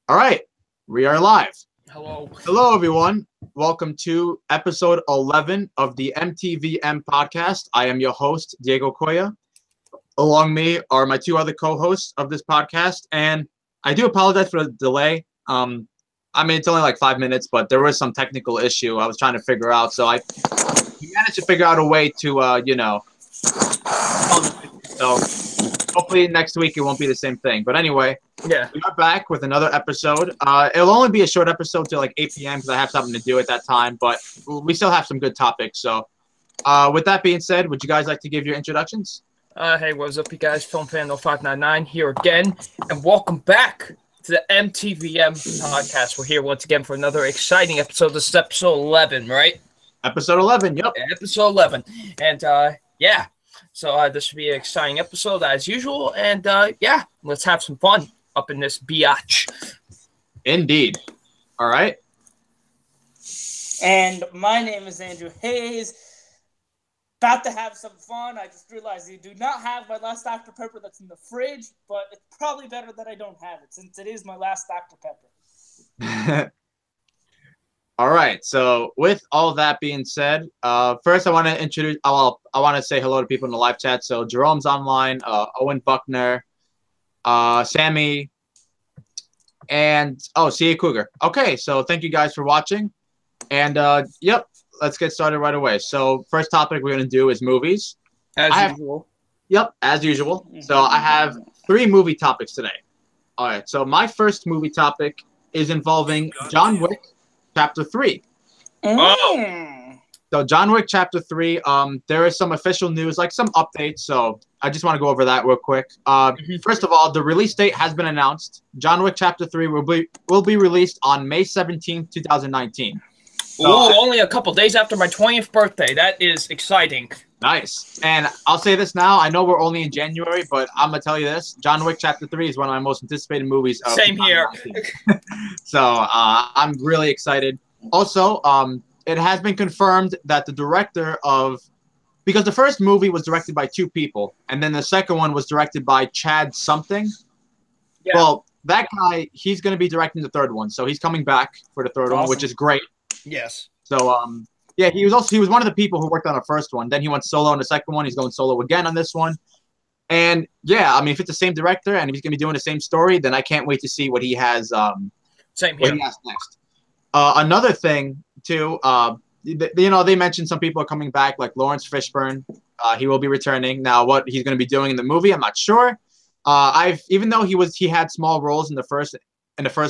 All right, we are live. Hello. Hello, everyone. Welcome to episode 11 of the MTVM podcast. I am your host, Diego Coya. Along me are my two other co-hosts of this podcast, and I do apologize for the delay. It's only like 5 minutes, but there was some technical issue I was trying to figure out, so we managed to figure out a way to, so hopefully next week it won't be the same thing. But anyway. Yeah. We are back with another episode. It'll only be a short episode till like 8 p.m. because I have something to do at that time, but we still have some good topics. So with that being said, would you guys like to give your introductions? Hey, what's up, you guys? Film Fan 0599 here again, and welcome back to the MTVM podcast. We're here once again for another exciting episode. This is episode 11, right? Episode 11, yep. Episode 11. And, yeah. So this should be an exciting episode as usual, and, yeah, let's have some fun up in this biatch. Indeed. All right. And my name is Andrew Hayes. About to have some fun. I just realized you do not have my last Dr. Pepper that's in the fridge, but it's probably better that I don't have it since it is my last Dr. Pepper. All right. So with all that being said, first I want to introduce. I want to say hello to people in the live chat. So Jerome's online. Owen Buckner. Sammy, and C.A. Cougar. Okay, so thank you guys for watching. And, yep, let's get started right away. So first topic we're going to do is movies. As usual. Yep, as usual. So I have 3 movie topics today. All right, so my first movie topic is involving John Wick Chapter 3. Oh! So John Wick Chapter 3, there is some official news, like some updates, so I just want to go over that real quick. First of all, the release date has been announced. John Wick Chapter 3 will be released on May 17th, 2019. So, only a couple days after my 20th birthday. That is exciting. Nice. And I'll say this now. I know we're only in January, but I'm going to tell you this. John Wick Chapter 3 is one of my most anticipated movies. Same here. So I'm really excited. Also, it has been confirmed that the director of, because the first movie was directed by 2 people, and then the second one was directed by Chad something. Yeah. Well, that guy, he's going to be directing the third one, so he's coming back for the third one, which is great. Yes. So, yeah, he was one of the people who worked on the first one. Then he went solo on the second one. He's going solo again on this one. And yeah, I mean, if it's the same director and if he's going to be doing the same story, then I can't wait to see what he has. Same here. What he has next. Another thing too, they mentioned some people are coming back, like Lawrence Fishburne. He will be returning. Now, what he's going to be doing in the movie, I'm not sure. Even though he had small roles in the first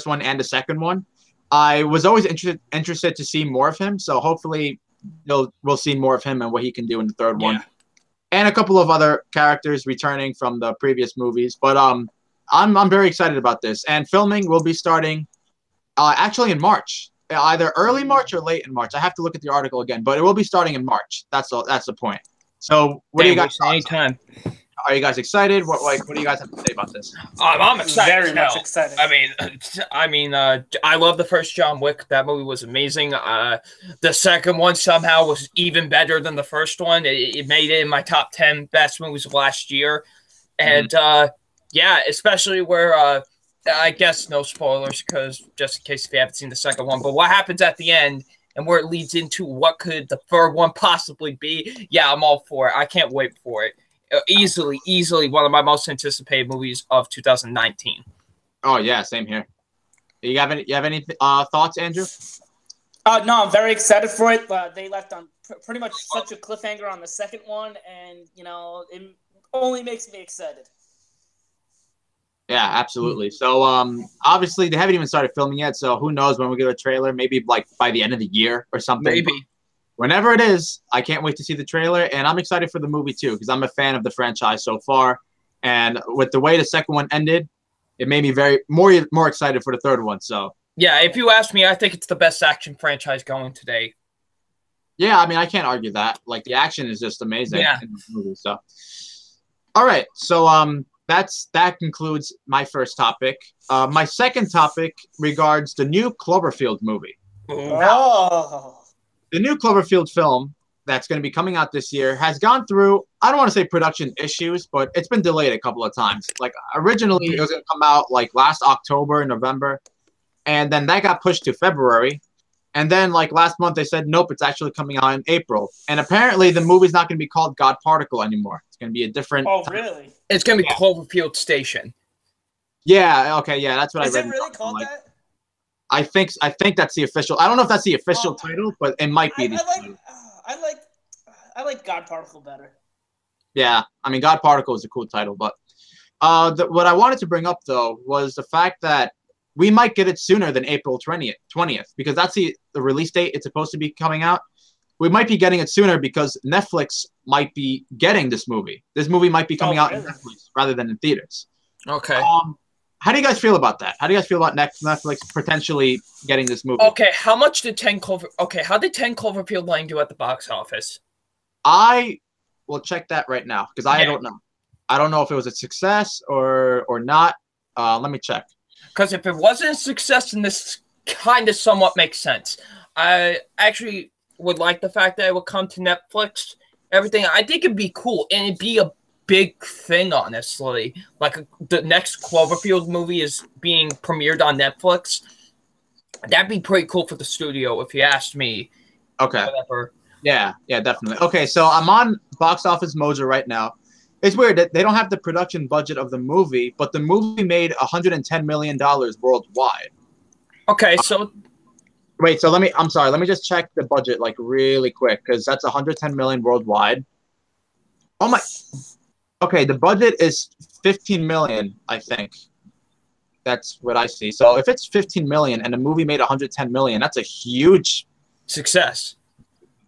one and the second one, I was always interested to see more of him. So hopefully, we'll see more of him and what he can do in the third one, and a couple of other characters returning from the previous movies. But I'm very excited about this, and filming will be starting actually in March. Either early March or late in March. I have to look at the article again, but it will be starting in March. That's the point. So, what do you guys? Anytime. Are you guys excited? What do you guys have to say about this? I'm excited. Very much excited. I love the first John Wick. That movie was amazing. The second one somehow was even better than the first one. It made it in my top 10 best movies of last year, and yeah, especially where. I guess no spoilers, because just in case if you haven't seen the second one. But what happens at the end and where it leads into what could the third one possibly be? Yeah, I'm all for it. I can't wait for it. Easily one of my most anticipated movies of 2019. Oh yeah, same here. You have any thoughts, Andrew? No, I'm very excited for it. They left on pretty much such a cliffhanger on the second one, and it only makes me excited. Yeah, absolutely. So, obviously, they haven't even started filming yet, so who knows when we get a trailer, maybe, like, by the end of the year or something. Maybe. Whenever it is, I can't wait to see the trailer, and I'm excited for the movie, too, because I'm a fan of the franchise so far, and with the way the second one ended, it made me more excited for the third one, so. Yeah, if you ask me, I think it's the best action franchise going today. Yeah, I mean, I can't argue that. Like, the action is just amazing in the movie, so. All right, so, that concludes my first topic. My second topic regards the new Cloverfield movie. Oh. The new Cloverfield film that's going to be coming out this year has gone through, I don't want to say production issues, but it's been delayed a couple of times. Like, originally, it was going to come out, like, last October, November. and then that got pushed to February. And then, like last month, they said, nope, it's actually coming out in April. And apparently, the movie's not going to be called God Particle anymore. It's going to be a different. Oh, really? It's going to be Cloverfield Station. Yeah. Okay. Yeah, that's what Is I read. it really called that? I think that's the official. I don't know if that's the official title, but it might be. I like God Particle better. Yeah, I mean, God Particle is a cool title, but what I wanted to bring up though was the fact that we might get it sooner than April 20th, because that's the release date it's supposed to be coming out. We might be getting it sooner because Netflix might be getting this movie. This movie might be coming out in Netflix rather than in theaters. Okay. How do you guys feel about that? How do you guys feel about Netflix potentially getting this movie? Okay, how did 10 Cloverfield Lane do at the box office? I will check that right now because I don't know. I don't know if it was a success or not. Let me check. Because if it wasn't a success, then this kind of somewhat makes sense. I actually would like the fact that it would come to Netflix. Everything, I think it'd be cool, and it'd be a big thing, honestly. Like the next Cloverfield movie is being premiered on Netflix. That'd be pretty cool for the studio, if you asked me. Okay. Whatever. Yeah, definitely. Okay, so I'm on Box Office Mojo right now. It's weird that they don't have the production budget of the movie, but the movie made $110 million worldwide. Okay, so wait, so let me just check the budget like really quick because that's 110 million worldwide. Oh my. Okay, the budget is 15 million, I think. That's what I see. So if it's 15 million and the movie made 110 million, that's a huge success.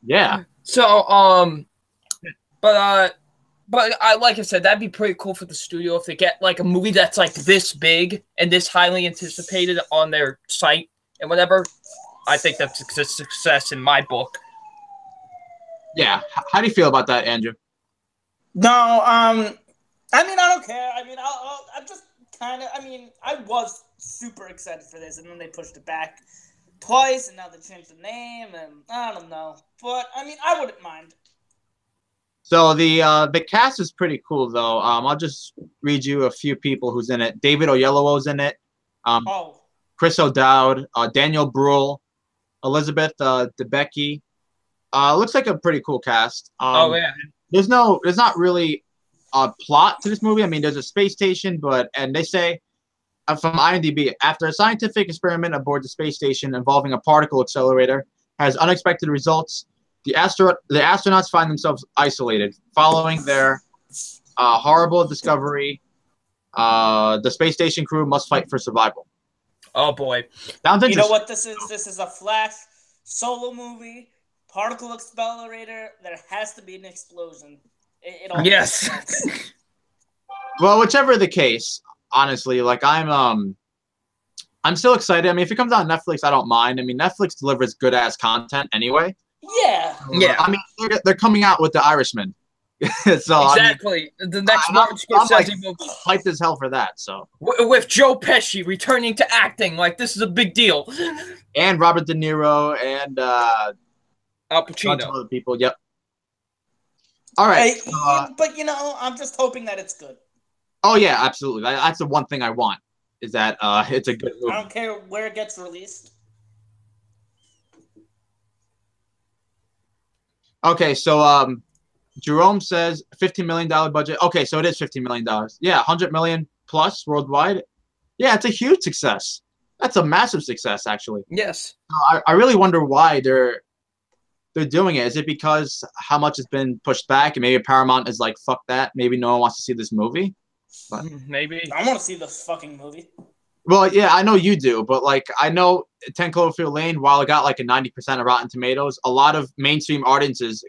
Yeah. So but I like I said, that'd be pretty cool for the studio if they get like a movie that's like this big and this highly anticipated on their site and whatever. I think that's a success in my book. Yeah. How do you feel about that, Andrew? No, I mean, I don't care. I mean, I'm just kind of. I mean, I was super excited for this, and then they pushed it back twice, and now they changed the name, and I don't know. But I mean, I wouldn't mind. So the cast is pretty cool, though. I'll just read you a few people who's in it. David Oyelowo's in it. Chris O'Dowd, Daniel Bruhl, Elizabeth Debicki. Looks like a pretty cool cast. Yeah. There's not really a plot to this movie. I mean, there's a space station, and they say from IMDb, after a scientific experiment aboard the space station involving a particle accelerator has unexpected results, the astronauts find themselves isolated. Following their horrible discovery, the space station crew must fight for survival. Oh boy! You know what this is? This is a Flash solo movie. Particle accelerator. There has to be an explosion. It all yes. Well, whichever the case, honestly, like I'm still excited. I mean, if it comes out on Netflix, I don't mind. I mean, Netflix delivers good ass content anyway. Yeah. Yeah. I mean, they're coming out with The Irishman. So exactly. I mean, the next Martin Scorsese movie. Hyped as hell for that. So with Joe Pesci returning to acting, like this is a big deal. And Robert De Niro and Al Pacino. Other people. Yep. All right. But I'm just hoping that it's good. Oh yeah, absolutely. That's the one thing I want is that it's a good movie. I don't care where it gets released. Okay, so Jerome says $15 million budget. Okay, so it is $15 million. Yeah, 100 million plus worldwide. Yeah, it's a huge success. That's a massive success, actually. Yes. I really wonder why they're doing it. Is it because how much has been pushed back and maybe Paramount is like, fuck that. Maybe no one wants to see this movie. But maybe. I want to see this fucking movie. Well, yeah, I know you do, but like I know 10 Cloverfield Lane, while it got like a 90% of Rotten Tomatoes, a lot of mainstream audiences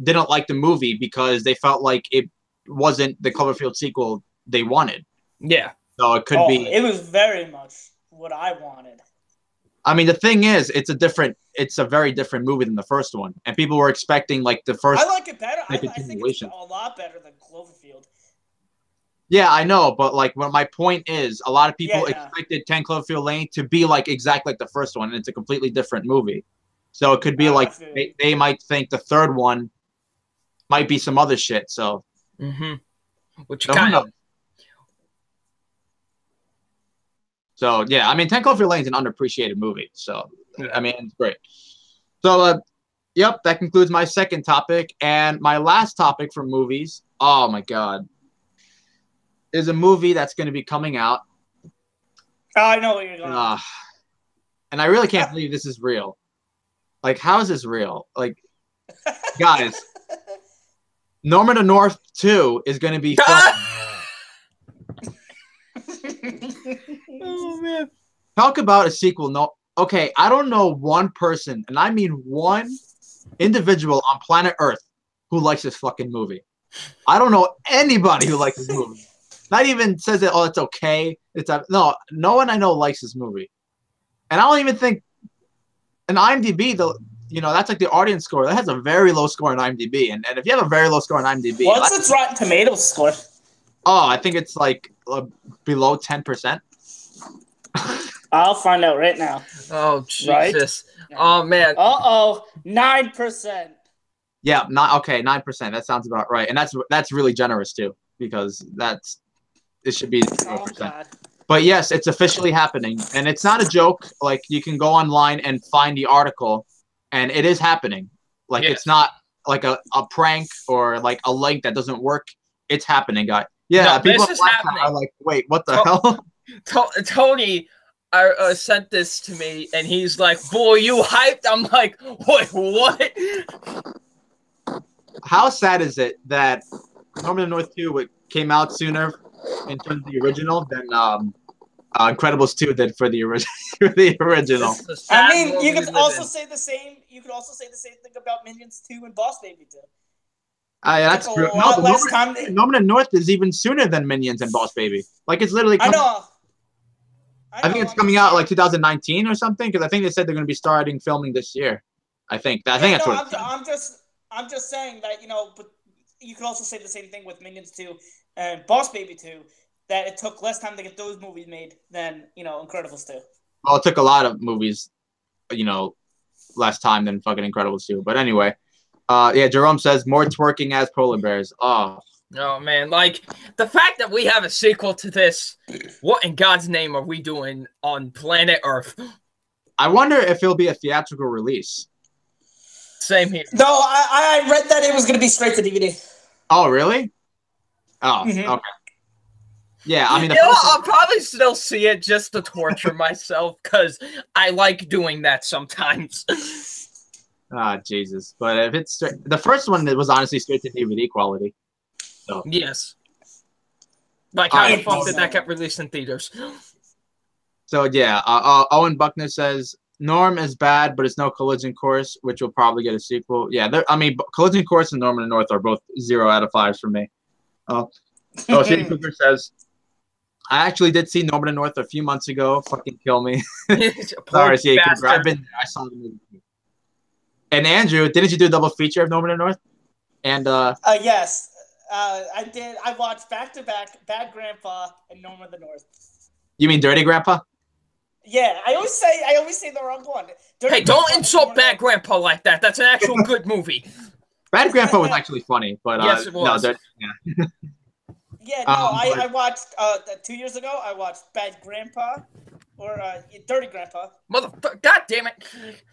didn't like the movie because they felt like it wasn't the Cloverfield sequel they wanted. Yeah. So it could be. It was very much what I wanted. I mean, the thing is, it's a very different movie than the first one, and people were expecting like the first. I like it better. I think it's a lot better than Cloverfield. Yeah, I know, but like, my point is, a lot of people expected 10 Cloverfield Lane to be like exactly like the first one, and it's a completely different movie. So it could be like they might think the third one might be some other shit. So, which kind of. So yeah, I mean, 10 Cloverfield Lane is an underappreciated movie. So I mean, it's great. So yep, that concludes my second topic, and my last topic for movies. Oh my god, is a movie that's going to be coming out. I know what you're going. And I really can't believe this is real. Like, how is this real? Like, guys, Norman the North 2 is going to be fun. Oh man! Talk about a sequel. No, okay, I don't know one person, and I mean one individual on planet Earth who likes this fucking movie. I don't know anybody who likes this movie. Not even says that, oh, it's okay. No one I know likes this movie. And I don't even think an IMDb, that's like the audience score. That has a very low score on IMDb. And if you have a very low score on IMDb. What's its Rotten Tomatoes score? Oh, I think it's like below 10%. I'll find out right now. Oh, Jesus. Right? Oh, man. 9%. Yeah, 9%. That sounds about right. And that's really generous, too, because it should be 0%. God. But yes, it's officially happening. And it's not a joke. Like, you can go online and find the article, and it is happening. Like, It's not like a prank or like a link that doesn't work. It's happening, guys. Yeah, no, people this is happening. Are like, wait, what the hell? Tony sent this to me, and he's like, boy, you hyped? I'm like, wait, what? How sad is it that Norman the North 2 came out sooner in terms of the original than Incredibles 2 did for the original? I mean, you could also say the same. You could also say the same thing about Minions 2 and Boss Baby 2. That's true. No, Norman the North is even sooner than Minions and Boss Baby. Like, it's literally. I know. I think it's coming out like 2019 or something, because I think they said they're going to be starting filming this year. I think that's what. I'm just saying that, but you could also say the same thing with Minions 2 and Boss Baby 2, that it took less time to get those movies made than, Incredibles 2. Well, it took a lot of movies, less time than fucking Incredibles 2. But anyway, Jerome says more twerking as polar bears. Oh, man, like, the fact that we have a sequel to this, what in God's name are we doing on planet Earth? I wonder if it'll be a theatrical release. Same here. No, I read that it was going to be straight to DVD. Oh, really? Oh, okay. Yeah, I mean, I'll probably still see it just to torture myself, because I like doing that sometimes. Jesus. But if it's the first one, it was honestly straight to DVD quality. So. Yes. Like, how the fuck did that get released in theaters? So, yeah, Owen Buckner says, Norm is bad, but it's no Collision Course, which will probably get a sequel. Yeah, Collision Course and Norman and North are both 0 out of 5s for me. Shady Cooper says, I actually did see Norman and North a few months ago. Fucking kill me. Sorry, Shady Cooper. I've been there. I saw the movie. And Andrew, didn't you do a double feature of Norman and North? And yes, I did. I watched back-to-back Bad Grandpa and Norman the North. You mean Dirty Grandpa? Yeah, I always say the wrong one. Hey, don't insult Bad Grandpa like that. That's an actual good movie. Bad Grandpa was actually funny, but yes, it was. No, yeah, no, I watched 2 years ago. I watched Bad Grandpa or Dirty Grandpa. Motherfucker! God damn it!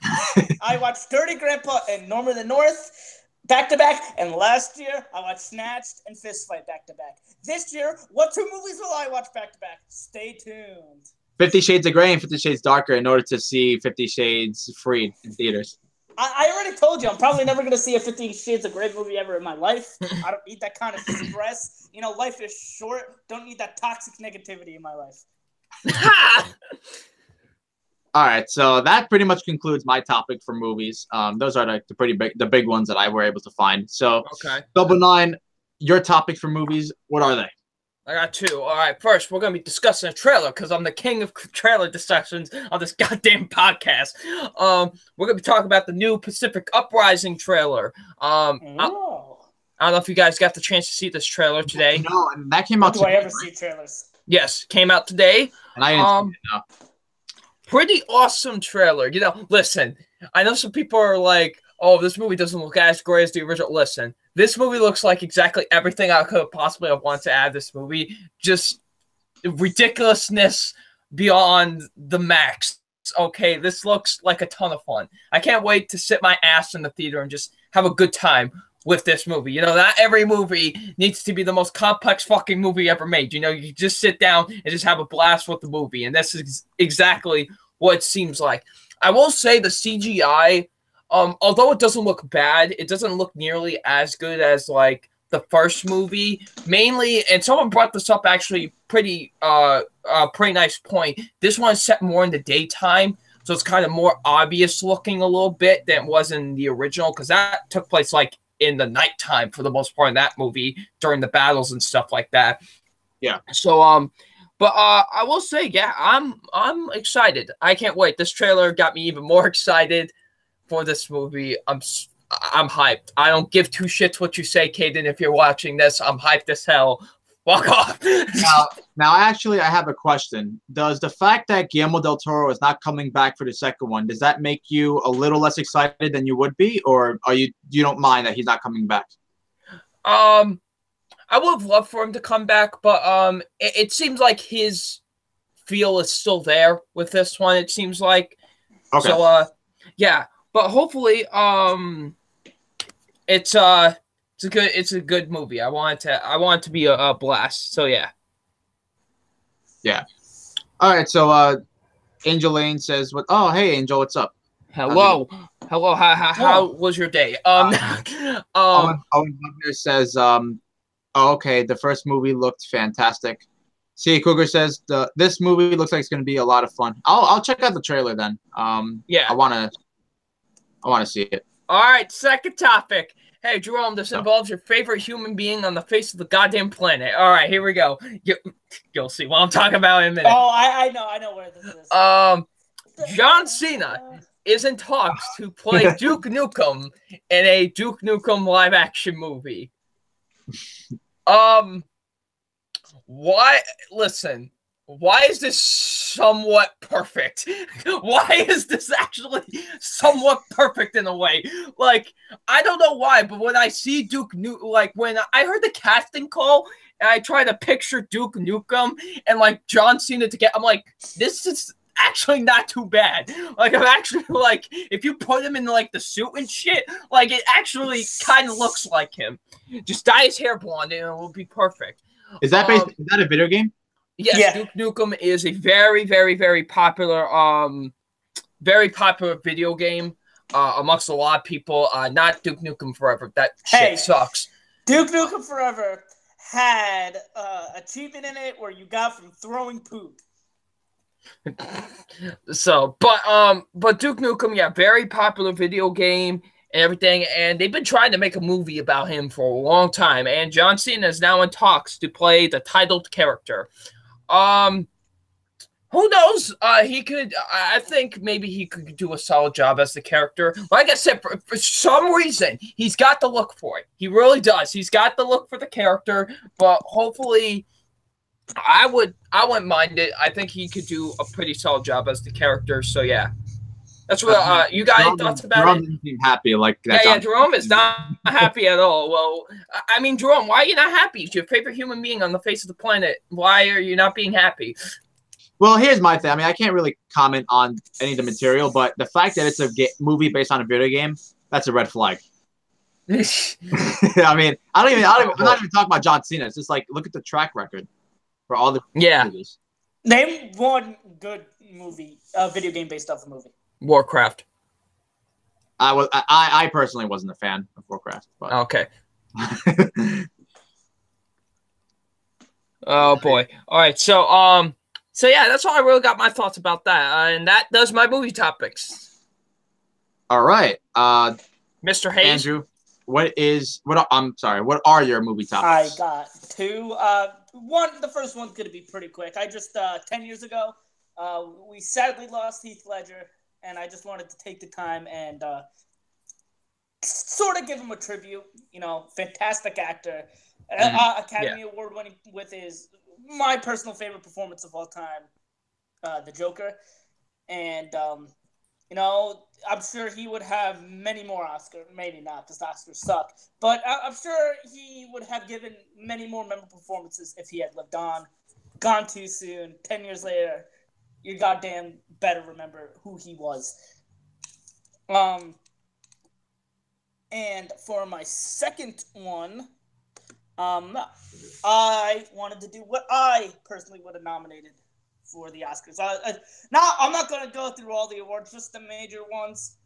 I watched Dirty Grandpa and Norman the North back to back, and last year I watched Snatched and Fist Fight back to back. This year, what 2 movies will I watch back to back? Stay tuned. 50 Shades of Grey and 50 Shades Darker in order to see 50 Shades Freed in theaters. I already told you, I'm probably never going to see a 50 Shades of Grey movie ever in my life. I don't need that kind of stress. Life is short. Don't need that toxic negativity in my life. All right, so that pretty much concludes my topic for movies. Those are the big ones that I were able to find. So, okay. Double Nine, your topic for movies, what are they? I got 2. All right, first, we're going to be discussing a trailer, because I'm the king of trailer discussions on this goddamn podcast. We're going to be talking about the new Pacific Uprising trailer. I don't know if you guys got the chance to see this trailer today. No, and that came out today. Do I ever see trailers? Yes, came out today. And I didn't see it, no. Pretty awesome trailer. Listen, I know some people are like, oh, this movie doesn't look as great as the original. Listen, this movie looks like exactly everything I could have possibly have wanted to add this movie. Just ridiculousness, beyond the max. Okay, this looks like a ton of fun. I can't wait to sit my ass in the theater and just have a good time with this movie. You know, not every movie needs to be the most complex fucking movie ever made. You know, you just sit down and just have a blast with the movie. And this is exactly what it seems like. I will say the CGI, although it doesn't look bad, it doesn't look nearly as good as like the first movie. Mainly, and someone brought this up actually, pretty nice point. This one is set more in the daytime, so it's kind of more obvious looking a little bit than it was in the original, because that took place like in the nighttime for the most part in that movie during the battles and stuff like that. Yeah. So but I will say, yeah, I'm excited. I can't wait. This trailer got me even more excited for this movie. I'm hyped. I don't give two shits what you say, Caden. If you're watching this, I'm hyped as hell. Fuck off. Now, actually, I have a question. Does the fact that Guillermo del Toro is not coming back for the second one, does that make you a little less excited than you would be, or are you don't mind that he's not coming back? I would have loved for him to come back, but it seems like his feel is still there with this one. It seems like. Okay. So yeah, but hopefully it's a good movie. I want it to be a blast. So yeah. Yeah. All right. So Angel Lane says, "What? Oh, hey, Angel, what's up? Hello. How was your day? Owen Wagner says, "Oh, okay, the first movie looked fantastic." C. Cougar says, "This movie looks like it's going to be a lot of fun." I'll check out the trailer then. Yeah. I want to see it. All right. Second topic. Hey, Jerome, this involves your favorite human being on the face of the goddamn planet. All right, here we go. You'll see what I'm talking about in a minute. Oh, I know where this is. John Cena is in talks to play Duke Nukem in a Duke Nukem live-action movie. Why? Listen. Why is this somewhat perfect? Why is this actually somewhat perfect in a way? Like, I don't know why, but when I see Duke Nukem, like, when I heard the casting call and I try to picture Duke Nukem and, like, John Cena I'm like, this is actually not too bad. Like, I'm actually, like, if you put him in, like, the suit and shit, like, it actually kind of looks like him. Just dye his hair blonde and it will be perfect. Is that is that a video game? Yes, yeah. Duke Nukem is a very, very, very popular video game amongst a lot of people. Not Duke Nukem Forever. That shit sucks. Duke Nukem Forever had achievement in it where you got from throwing poop. So, but Duke Nukem, yeah, very popular video game and everything, and they've been trying to make a movie about him for a long time, and John Cena is now in talks to play the titled character. Who knows? He could. I think maybe he could do a solid job as the character. Like I said, for some reason, he's got the look for it. He really does. He's got the look for the character. But hopefully, I wouldn't mind it. I think he could do a pretty solid job as the character. So yeah, that's what you got. Any thoughts about Jerome it? doesn't seem happy like that. Yeah, Jerome is not happy at all. Well, I mean, Jerome, why are you not happy? It's your favorite human being on the face of the planet. Why are you not being happy? Well, here's my thing. I mean, I can't really comment on any of the material, but the fact that it's a movie based on a video game, that's a red flag. I mean, I'm not even talking about John Cena. It's just like, look at the track record for all the movies. Name one good movie, video game based off a movie. Warcraft. I personally wasn't a fan of Warcraft. But. Okay. Oh boy. All right. So yeah, that's all I really got my thoughts about that, and that does my movie topics. All right, Mr. Hayes. Andrew, what are your movie topics? I got two. The first one's gonna be pretty quick. I just 10 years ago, we sadly lost Heath Ledger, and I just wanted to take the time and sort of give him a tribute. You know, fantastic actor, Academy Award winning with my personal favorite performance of all time, the Joker. And, you know, I'm sure he would have many more Oscars. Maybe not, because Oscars suck. But I'm sure he would have given many more memorable performances if he had lived on. Gone too soon. 10 years later, you goddamn better remember who he was. And for my second one, I wanted to do what I personally would have nominated for the Oscars. Now, I'm not going to go through all the awards, just the major ones.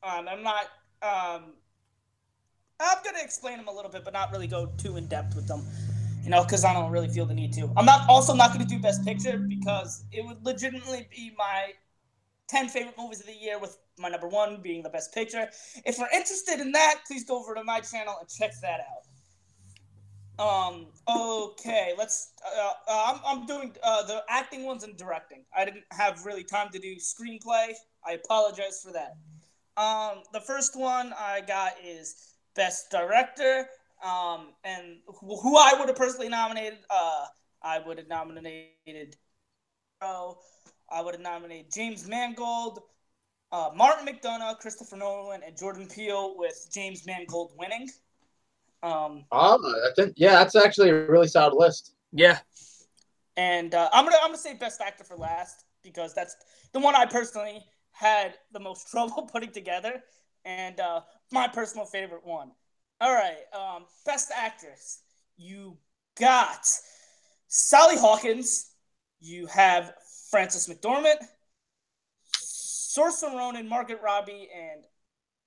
I'm going to explain them a little bit, but not really go too in depth with them, because I don't really feel the need to. I'm not going to do Best Picture because it would legitimately be my 10 favorite movies of the year, with my number 1 being the Best Picture. If you're interested in that, please go over to my channel and check that out. Okay, let's, I'm doing, the acting ones and directing. I didn't have really time to do screenplay. I apologize for that. The first one I got is Best Director, and who I would have personally nominated, I would have nominated, I would have nominated James Mangold, Martin McDonagh, Christopher Nolan, and Jordan Peele, with James Mangold winning. I think, yeah, that's actually a really solid list. Yeah. And I'm gonna say Best Actor for last, because that's the one I personally had the most trouble putting together, and my personal favorite one. All right, Best Actress. You got Sally Hawkins. You have Frances McDormand, Saoirse Ronan, Margaret Robbie, and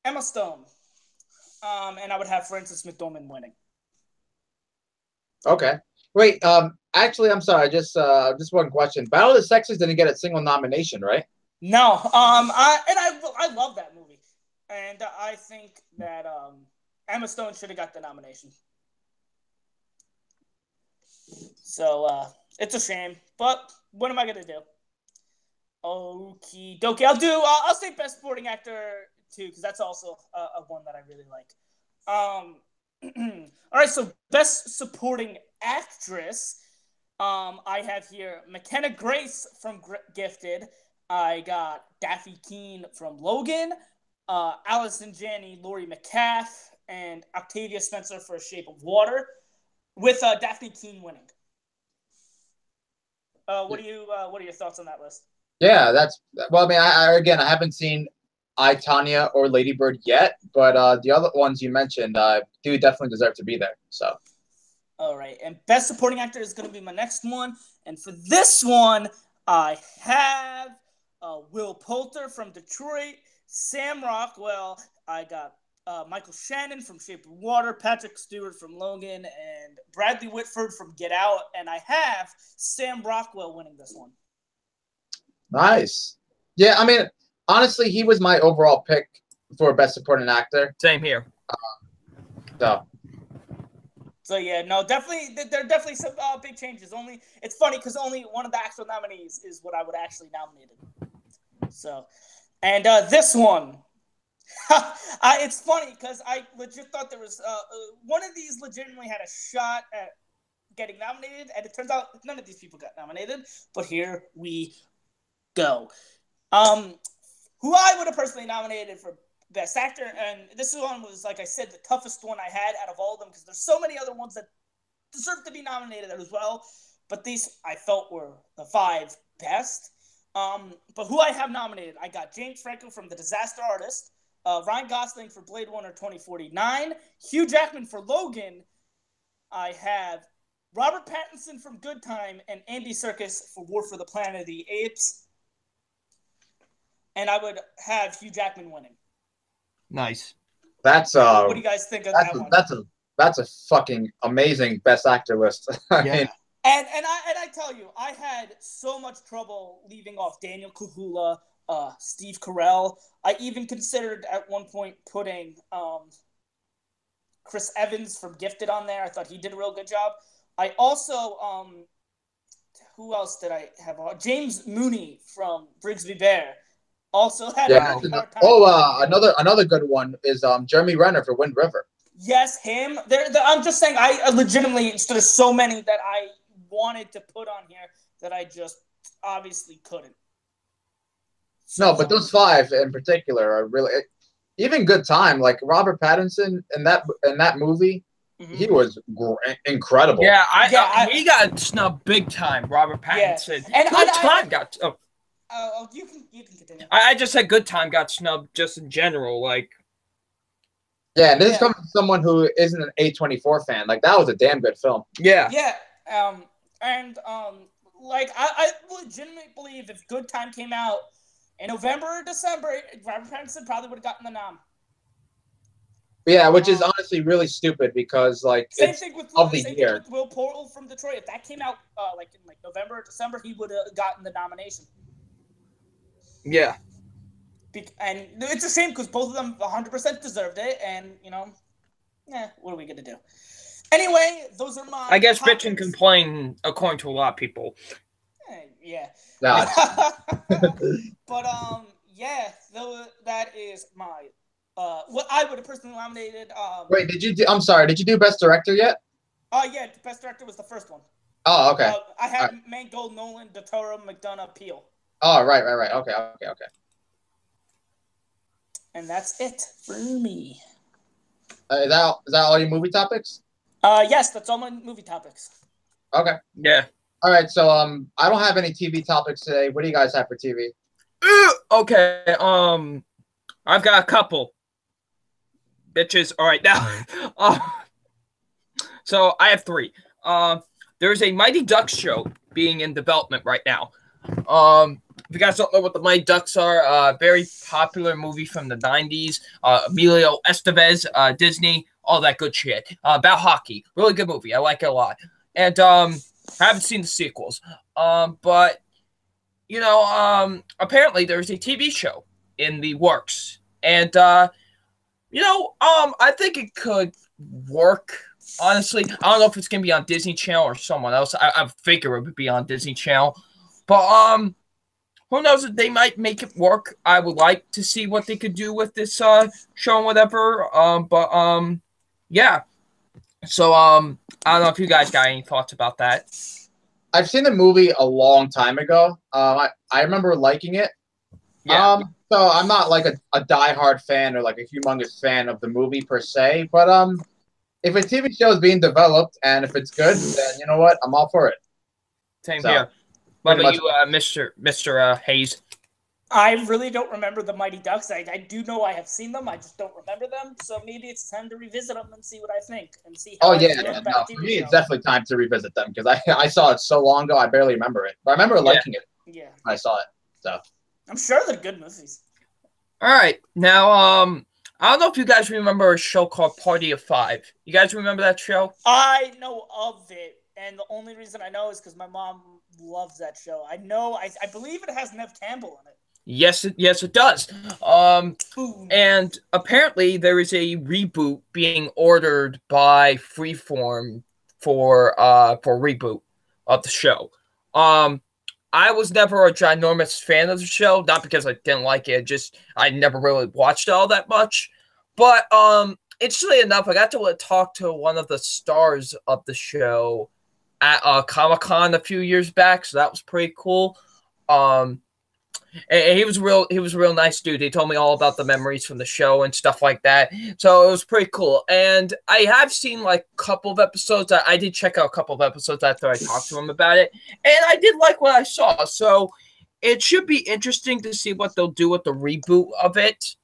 Emma Stone. And I would have Frances McDormand winning. Okay. Wait, actually, I'm sorry. Just one question. Battle of the Sexes didn't get a single nomination, right? No. I love that movie. And I think that Emma Stone should have got the nomination. So, it's a shame. But what am I going to do? Okie dokie. I'll say Best Supporting Actor too, because that's also a one that I really like. All right, so Best Supporting Actress. I have here McKenna Grace from Gifted. I got Daphne Keane from Logan, Allison Janney, Laurie Metcalf, and Octavia Spencer for Shape of Water, with Daphne Keane winning. What are your thoughts on that list? Yeah, well. I mean, I haven't seen I, Tanya or Lady Bird yet, but the other ones you mentioned do definitely deserve to be there. So, all right, and Best Supporting Actor is going to be my next one, and for this one, I have Will Poulter from Detroit, Sam Rockwell. I got Michael Shannon from Shape of Water, Patrick Stewart from Logan, and Bradley Whitford from Get Out, and I have Sam Rockwell winning this one. Nice. Yeah, I mean, honestly, he was my overall pick for Best Supporting Actor. Same here. So yeah, no, definitely, there are definitely some big changes. It's funny because only one of the actual nominees is what I would actually nominated. So, and this one, it's funny because I legit thought there was one of these legitimately had a shot at getting nominated, and it turns out none of these people got nominated. But here we go. Who I would have personally nominated for Best Actor, and this one was, like I said, the toughest one I had out of all of them, because there's so many other ones that deserve to be nominated as well, but these I felt were the 5 best. But who I have nominated, I got James Franco from The Disaster Artist, Ryan Gosling for Blade Runner 2049, Hugh Jackman for Logan. I have Robert Pattinson from Good Time, and Andy Serkis for War for the Planet of the Apes. And I would have Hugh Jackman winning. Nice. That's what do you guys think of that one? That's a fucking amazing Best Actor list. I mean, and I tell you, I had so much trouble leaving off Daniel Kaluuya, Steve Carell. I even considered at one point putting Chris Evans from Gifted on there. I thought he did a real good job. I also who else did I have? James Mooney from Brigsby Bear. Also had a hard time. Another good one is Jeremy Renner for Wind River. Yes, him. I'm just saying, I legitimately, there's so many that I wanted to put on here that I just obviously couldn't. No, but those 5 in particular are really, even Good Time. Like Robert Pattinson in that movie, he was incredible. Yeah, he got snubbed big time. Robert Pattinson. Yeah. And Good Time got. Oh. You can continue. I just said Good Time got snubbed just in general. Like, Yeah, and this is coming from someone who isn't an A24 fan. Like, that was a damn good film. yeah. Yeah. Like I legitimately believe if Good Time came out in November or December, Robert Pattinson probably would have gotten the nom. Yeah, which is honestly really stupid because like same thing with Will Portal from Detroit. If that came out like in like November or December, he would have gotten the nomination. Yeah. And it's a shame because both of them 100% deserved it, and what are we gonna do? Anyway, those are my. I guess bitch and complain according to a lot of people. Yeah. God. But that is my what I would have personally nominated. Wait, I'm sorry. Did you do Best Director yet? Yeah, Best Director was the first one. Oh, okay. I had Mangold, Nolan, Del Toro, McDonough, Peele. Oh, right. Okay. And that's it for me. Is that all your movie topics? Yes, that's all my movie topics. Okay. Yeah. All right. So I don't have any TV topics today. What do you guys have for TV? Okay. I've got a couple. Bitches. All right now. So I have 3. There's a Mighty Ducks show being in development right now. If you guys don't know what the Mighty Ducks are, a very popular movie from the 90s. Emilio Estevez, Disney, all that good shit. About hockey. Really good movie. I like it a lot. And I haven't seen the sequels. But, apparently there's a TV show in the works. And, I think it could work. Honestly, I don't know if it's going to be on Disney Channel or someone else. I figure it would be on Disney Channel. But, who knows if they might make it work. I would like to see what they could do with this show and whatever. Yeah. So, I don't know if you guys got any thoughts about that. I've seen the movie a long time ago. I remember liking it. Yeah. So I'm not like a diehard fan or like a humongous fan of the movie per se, but if a TV show is being developed and if it's good, then you know what? I'm all for it. Same here. What about you, Mr. Hayes? I really don't remember the Mighty Ducks. I do know I have seen them. I just don't remember them. So maybe it's time to revisit them and see what I think and see how. For me, it's definitely time to revisit them because I saw it so long ago. I barely remember it, but I remember liking it. Yeah, when I saw it. So I'm sure they're good movies. All right, now I don't know if you guys remember a show called Party of 5. You guys remember that show? I know of it, and the only reason I know is because my mom loves that show. I believe it has Nev Campbell in it. Yes, it does. And apparently there is a reboot being ordered by Freeform for reboot of the show. I was never a ginormous fan of the show, not because I didn't like it, just I never really watched it all that much. But interestingly enough, I got to talk to one of the stars of the show at Comic-Con a few years back, so that was pretty cool. And he was a real nice dude. He told me all about the memories from the show and stuff like that. So it was pretty cool. And I have seen like a couple of episodes. I did check out a couple of episodes after I talked to him about it. And I did like what I saw. So it should be interesting to see what they'll do with the reboot of it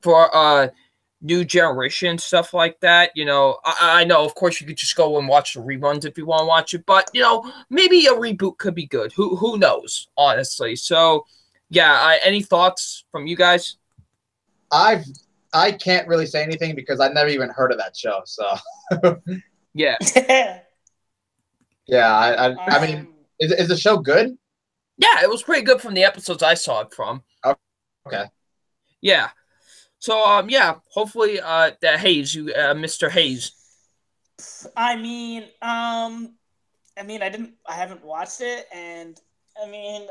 for new generation, stuff like that. I know, of course, you could just go and watch the reruns if you want to watch it. But, maybe a reboot could be good. Who knows, honestly. So... yeah, any thoughts from you guys? I can't really say anything because I never even heard of that show. So yeah, yeah. I mean, is the show good? Yeah, it was pretty good from the episodes I saw it from. Okay. Yeah. So yeah. Hopefully, that Hayes, Mr. Hayes. I haven't watched it, and.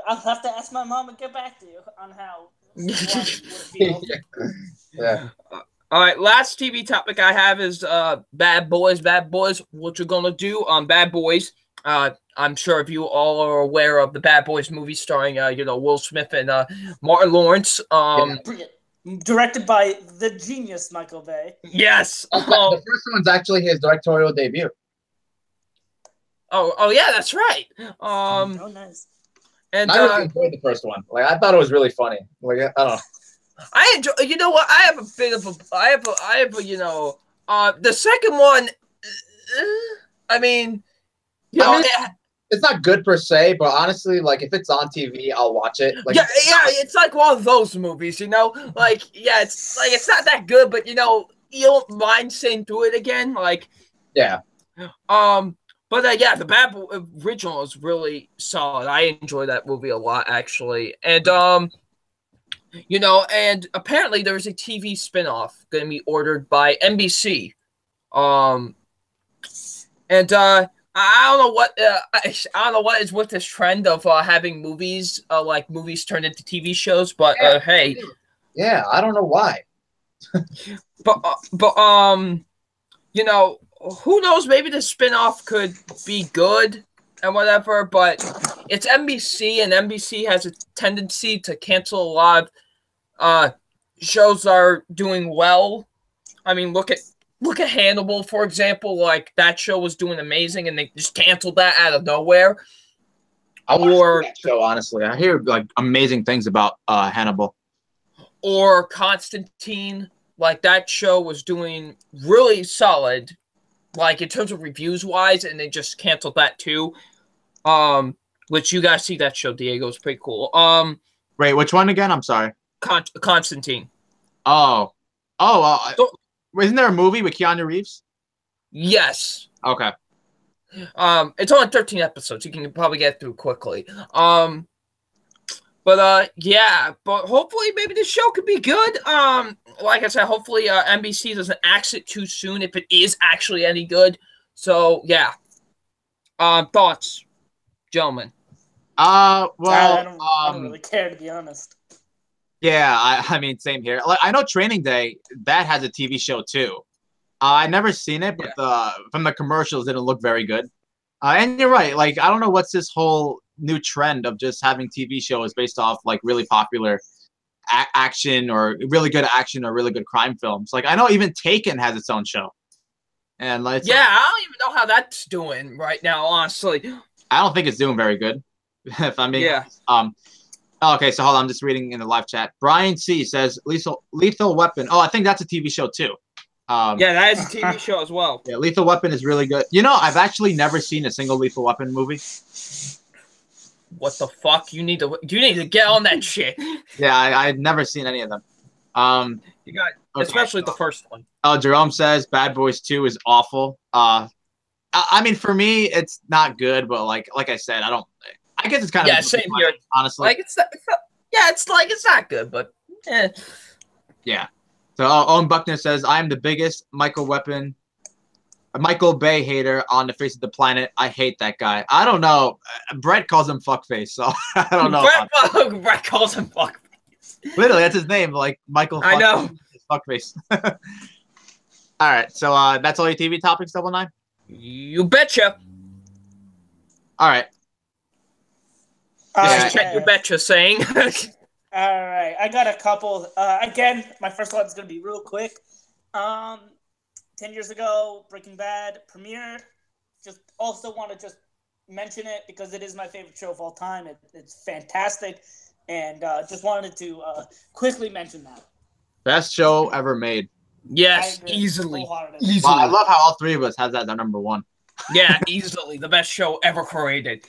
I'll have to ask my mom and get back to you on how would feel. Yeah. All right, last TV topic I have is Bad Boys. Bad Boys, what you're gonna do on Bad Boys? I'm sure if you all are aware of the Bad Boys movie starring Will Smith and Martin Lawrence. Directed by the genius Michael Bay. Yes. The first one's actually his directorial debut. Oh yeah, that's right. Oh, nice. And I really enjoyed the first one. Like I thought it was really funny. Like I don't know. I enjoy. You know what? I have a bit of a. I have a. You know. The second one. I mean. You know. It's not good per se, but honestly, like if it's on TV, I'll watch it. Like yeah, it's like one of those movies, you know. Like, yeah, it's not that good, but you know, you don't mind sitting through it again. Like, yeah. But yeah, the Bad original is really solid. I enjoy that movie a lot, actually. And you know, and apparently there's a TV spinoff going to be ordered by NBC. And I don't know what I don't know what is with this trend of having movies like movies turned into TV shows, but hey, yeah, I don't know why. but you know, who knows? Maybe the spinoff could be good and whatever. But it's NBC, and NBC has a tendency to cancel a lot of shows that are doing well. I mean, look at Hannibal, for example. Like, that show was doing amazing, and they just canceled that out of nowhere. I want to see that show, honestly. I hear like amazing things about Hannibal. Or Constantine. Like, that show was doing really solid, like in terms of reviews wise, and they just canceled that too. Which you guys see that show, Diego, is pretty cool. Wait, which one again? I'm sorry. Constantine. Isn't there a movie with Keanu Reeves? Yes. Okay. It's only 13 episodes. You can probably get through quickly. Yeah, but hopefully maybe the show could be good. Like I said, hopefully NBC doesn't axe it too soon if it is actually any good. So yeah. Thoughts, gentlemen? Well, I don't really care, to be honest. Yeah, I mean, same here. Like, I know Training Day, that has a TV show too. I never seen it, but from the commercials, it didn't look very good. And you're right. Like, I don't know what's this whole new trend of just having TV shows based off like really popular action or really good action or really good crime films. Like, I know even Taken has its own show. And like, yeah, I don't even know how that's doing right now, honestly. I don't think it's doing very good. If I'm being honest. Okay, so hold on. I'm just reading in the live chat. Brian C says Lethal Weapon. Oh, I think that's a TV show too. Yeah, that is a TV show as well. Yeah, Lethal Weapon is really good. You know, I've actually never seen a single Lethal Weapon movie. What the fuck? You need to get on that shit. Yeah, I've never seen any of them. You got especially the first one. Oh, Jerome says Bad Boys 2 is awful. I mean, for me, it's not good, but like I said, I guess it's kind of same here. Honestly, like it's not good, but yeah. So Owen Buckner says I am the biggest Michael Bay hater on the face of the planet. I hate that guy. I don't know. Brett calls him fuckface, so I don't know. Brett calls him fuckface. Literally, that's his name. Like Michael. I know. Fuckface. All right, so that's all your TV topics, Double Nine. You betcha. All right. You betcha saying. All right, I got a couple. Again, my first one's going to be real quick. 10 years ago, Breaking Bad premiere. Just also want to just mention it because it is my favorite show of all time. It's fantastic, and just wanted to quickly mention that. Best show ever made. Yes, easily. Wow, I love how all three of us has that number one. Yeah, easily. The best show ever created.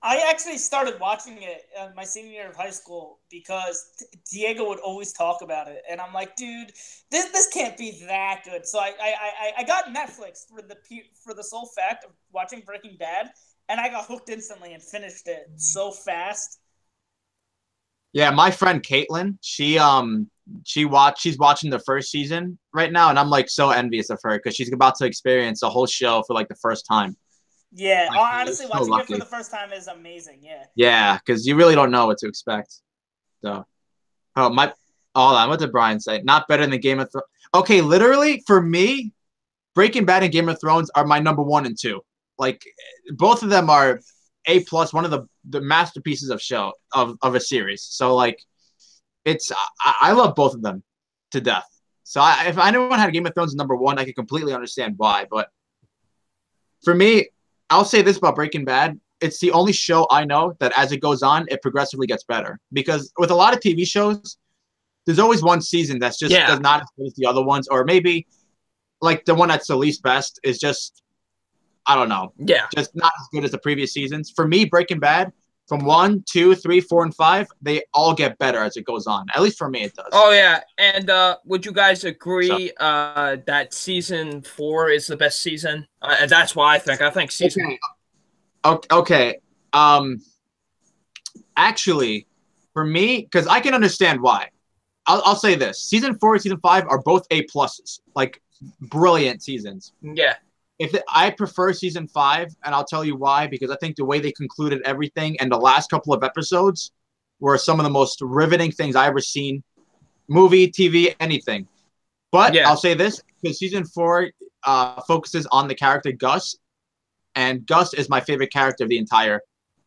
I actually started watching it my senior year of high school because Diego would always talk about it, and I'm like, dude, this can't be that good. So I got Netflix for the sole fact of watching Breaking Bad, and I got hooked instantly and finished it so fast. Yeah, my friend Caitlin, she's watching the first season right now, and I'm like so envious of her because she's about to experience the whole show for like the first time. Yeah, honestly, watching it for the first time is amazing. Yeah, because you really don't know what to expect. So, hold on, what did Brian say? Not better than Game of Thrones. Okay, literally for me, Breaking Bad and Game of Thrones are my number 1 and 2. Like, both of them are A+, one of the masterpieces of a series. So like, I love both of them to death. So if anyone had Game of Thrones number 1, I could completely understand why. But for me, I'll say this about Breaking Bad. it's the only show I know that as it goes on, it progressively gets better. Because with a lot of TV shows, there's always one season that's just does not as good as the other ones, or maybe like the one that's the least best is just, I don't know, just not as good as the previous seasons. For me, Breaking Bad, from 1, 2, 3, 4, and 5, they all get better as it goes on. At least for me, it does. Oh yeah, and would you guys agree that season 4 is the best season? That's what I think. I think season. Okay. Actually, for me, because I can understand why. I'll say this: season 4 and season 5 are both A pluses, like brilliant seasons. Yeah. I prefer season 5, and I'll tell you why. Because I think the way they concluded everything and the last couple of episodes were some of the most riveting things I ever seen, movie, TV, anything. But I'll say this, because season 4 focuses on the character Gus, and Gus is my favorite character of the entire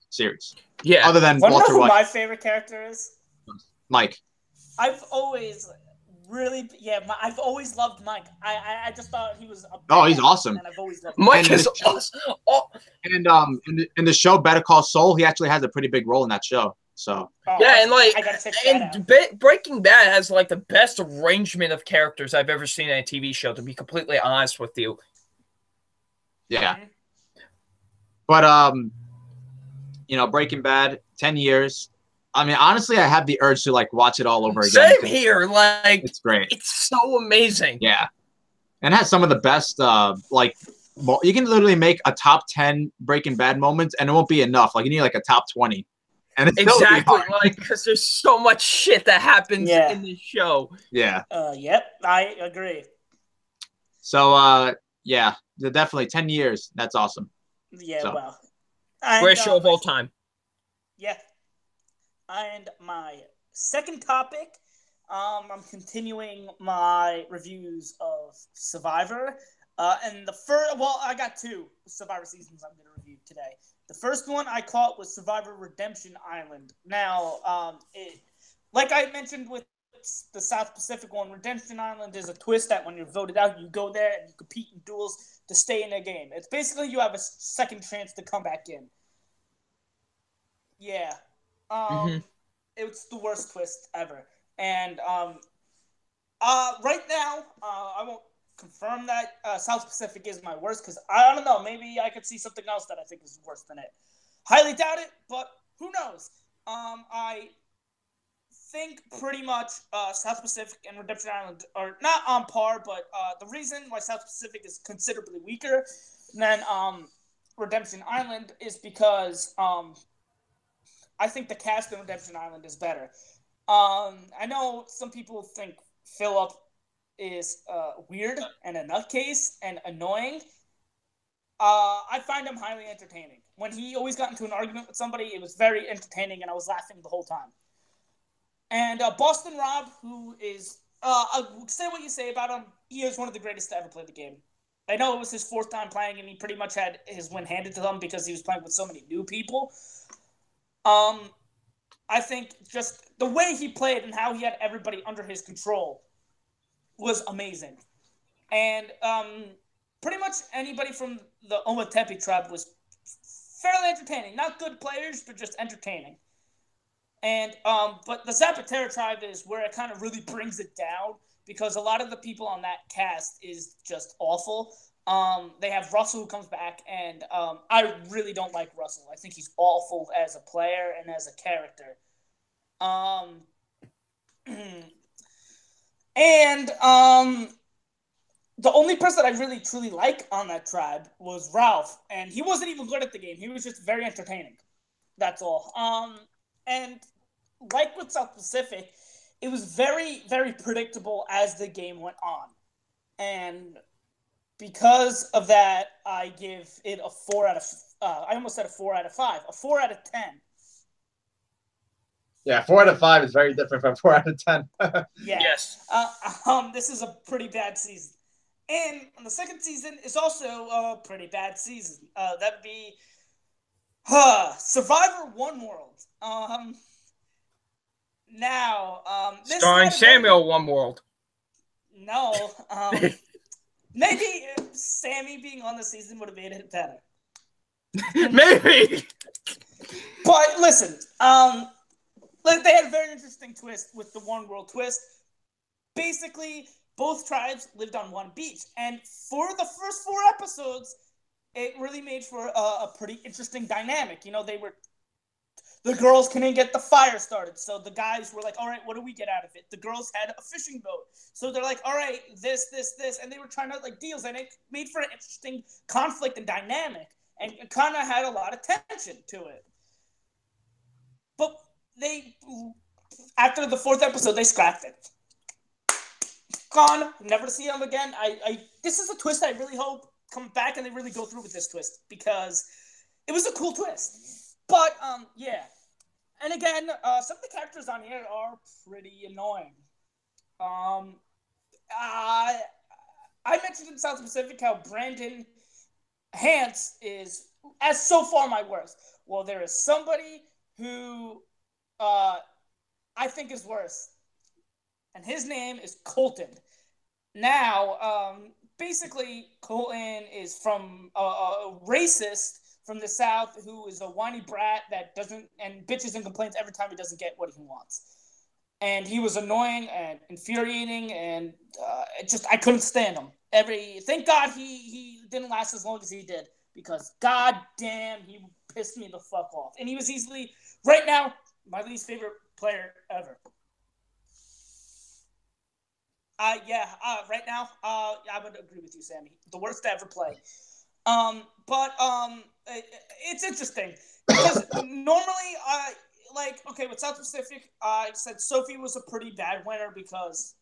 series. Yeah. Other than Walter Walter White. White. My favorite character is Mike. I've always I've always loved Mike. I just thought he was he's awesome. And I've always loved Mike is awesome. And in the show Better Call Saul, he actually has a pretty big role in that show. So and like, I gotta check that out. Breaking Bad has like the best arrangement of characters I've ever seen in a TV show. To be completely honest with you. Yeah. But Breaking Bad, 10 years. I mean, honestly, I have the urge to like watch it all over again. Same here. Like, it's great. It's so amazing. Yeah, and it has some of the best. You can literally make a top 10 Breaking Bad moments, and it won't be enough. Like you need like a top 20. And it's exactly, like because there's so much shit that happens in this show. Yeah. Yep, I agree. So yeah, definitely 10 years. That's awesome. Yeah, so. Well. Greatest show of all time. Yeah. And my second topic, I'm continuing my reviews of Survivor. And the first, I got 2 Survivor seasons I'm going to review today. The first one I caught was Survivor Redemption Island. Now, like I mentioned with the South Pacific one, Redemption Island is a twist that when you're voted out, you go there and you compete in duels to stay in a game. It's basically you have a second chance to come back in. Yeah. It's the worst twist ever. And right now, I won't confirm that South Pacific is my worst because I don't know. Maybe I could see something else that I think is worse than it. Highly doubt it, but who knows? I think pretty much South Pacific and Redemption Island are not on par, but the reason why South Pacific is considerably weaker than Redemption Island is because I think the cast in Redemption Island is better. I know some people think Philip is weird and a nutcase and annoying. I find him highly entertaining. When he always got into an argument with somebody, it was very entertaining, and I was laughing the whole time. And Boston Rob, who is, say what you say about him, he is one of the greatest to ever play the game. I know it was his 4th time playing, and he pretty much had his win handed to him because he was playing with so many new people. I think just the way he played and how he had everybody under his control was amazing. And pretty much anybody from the Ometepe tribe was fairly entertaining. Not good players, but just entertaining. And but the Zapatero tribe is where it kind of really brings it down because a lot of the people on that cast is just awful. They have Russell who comes back, and I really don't like Russell. I think he's awful as a player and as a character. And the only person I really truly like on that tribe was Ralph, and he wasn't even good at the game. He was just very entertaining. That's all. And like with South Pacific, it was very, very predictable as the game went on. And because of that, I give it a 4 out of I almost said a 4 out of 5. A 4 out of 10. Yeah, 4 out of 5 is very different from 4 out of 10. Yeah. Yes. This is a pretty bad season. And the second season is also a pretty bad season. That'd be Survivor One World. Starring Samuel One World. No. Maybe Sammy being on the season would have made it better. Maybe. But listen, they had a very interesting twist with the one world twist. Basically, both tribes lived on one beach, and for the first 4 episodes, it really made for a pretty interesting dynamic. You know, the girls couldn't get the fire started, so the guys were like, all right, what do we get out of it? The girls had a fishing boat, so they're like, all right, this, and they were trying to like deals, and it made for an interesting conflict and dynamic, and it kind of had a lot of tension to it. But after the 4th episode, they scrapped it. Gone, never to see them again. This is a twist I really hope come back and they really go through with this twist, because it was a cool twist. But yeah, and again, some of the characters on here are pretty annoying. I mentioned in South Pacific how Brandon Hance is as so far my worst. Well, there is somebody who I think is worse, and his name is Colton. Now, basically, Colton is from a racist from the South who is a whiny brat that doesn't, and bitches and complains every time he doesn't get what he wants. And he was annoying and infuriating, and I couldn't stand him. Thank God he didn't last as long as he did, because god damn, he pissed me the fuck off. And he was easily, right now, my least favorite player ever. Right now, I would agree with you, Sammy. The worst to ever play. It's interesting because normally, with South Pacific, I said Sophie was a pretty bad winner because,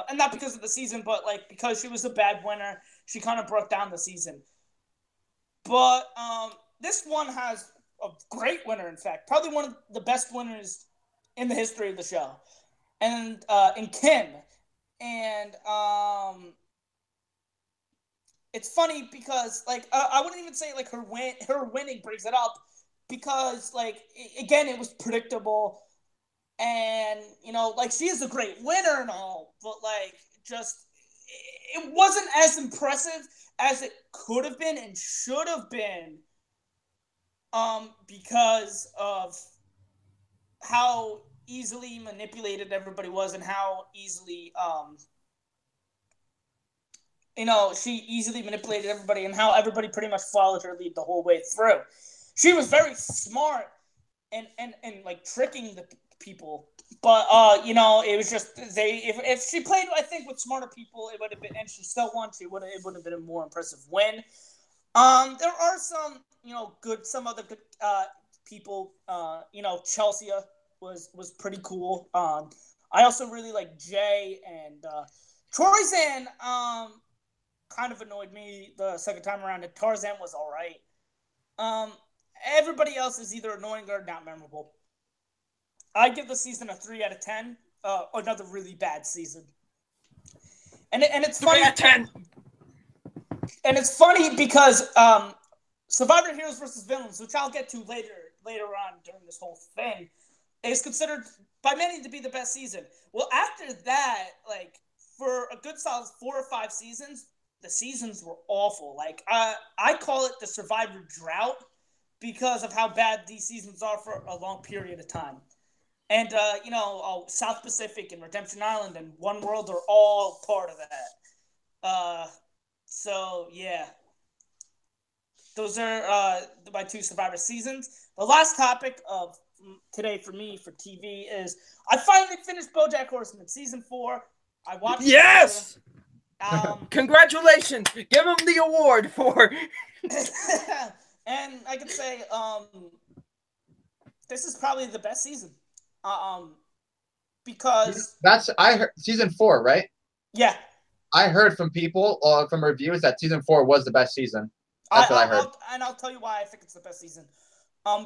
and not because of the season, but because she was a bad winner, she kind of brought down the season. But this one has a great winner, in fact, probably one of the best winners in the history of the show, and in Kim. And it's funny because I wouldn't even say her winning brings it up, because again, it was predictable, and she is a great winner and all, but it wasn't as impressive as it could have been and should have been, because of how easily manipulated everybody was, and how easily she easily manipulated everybody, and how everybody pretty much followed her lead the whole way through. She was very smart and tricking the people, but it was just if she played, I think, with smarter people, it would have been, and she still won, it would have been a more impressive win. There are some some other good people. Chelsea was pretty cool. I also really like Jay, and Tarzan kind of annoyed me the second time around, and Tarzan was all right. Everybody else is either annoying or not memorable. I give the season a 3 out of 10. Another really bad season. And it's funny. 3 out of 10. And it's funny because Survivor Heroes vs. Villains, which I'll get to later on during this whole thing, is considered by many to be the best season. Well, after that, for a good solid 4 or 5 seasons, the seasons were awful. I call it the Survivor drought, because of how bad these seasons are for a long period of time. And, South Pacific and Redemption Island and One World are all part of that. So, yeah. Those are my 2 Survivor seasons. The last topic of today for me, for TV, is I finally finished BoJack Horseman Season 4. I watched Yes! Congratulations! Give him the award for... And I could say this is probably the best season. Because I heard season 4, right? Yeah. I heard from people, from reviews, that season 4 was the best season. That's what I heard. I'll tell you why I think it's the best season.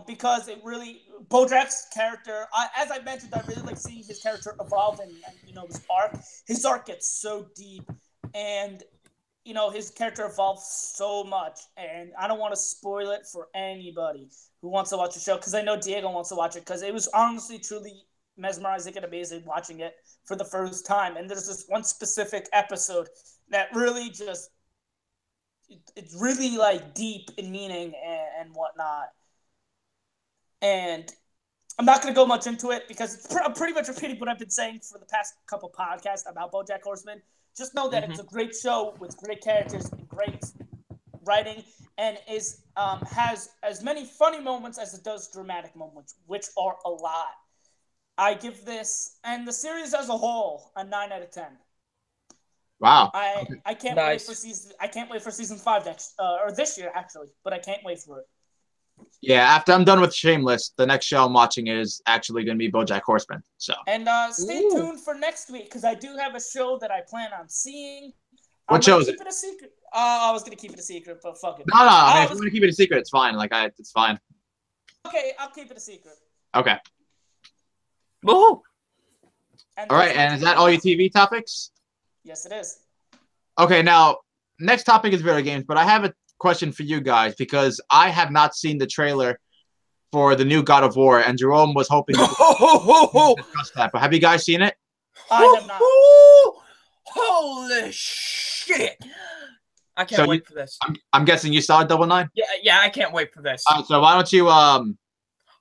Because it really, BoJack's character, as I mentioned, I really like seeing his character evolve and his arc. His arc gets so deep, and his character evolves so much, and I don't want to spoil it for anybody who wants to watch the show, because I know Diego wants to watch it, because it was honestly, truly mesmerizing and amazing watching it for the first time. And there's this one specific episode that really just it's really like deep in meaning and whatnot. And I'm not going to go much into it because I'm pretty much repeating what I've been saying for the past couple podcasts about BoJack Horseman. Just know that it's a great show with great characters and great writing, and has as many funny moments as it does dramatic moments, which are a lot. I give this and the series as a whole a 9 out of 10. Wow. I can't wait for season 5 next or this year actually, but I can't wait for it. Yeah, after I'm done with Shameless, the next show I'm watching is actually going to be BoJack Horseman. So. And stay tuned for next week because I do have a show that I plan on seeing. What show is it? Keep it a secret. I was gonna keep it a secret, but fuck it. No. I mean, if you want to keep it a secret, it's fine. It's fine. Okay, I'll keep it a secret. Okay. Woohoo! All right, and is that all your TV topics? Yes, it is. Okay, now next topic is video games, but I have a question for you guys because I have not seen the trailer for the new God of War, and Jerome was hoping to discuss that. But have you guys seen it? I have not. Holy shit! I can't wait for this. I'm guessing you saw it, Double Nine? Yeah, I can't wait for this. So why don't you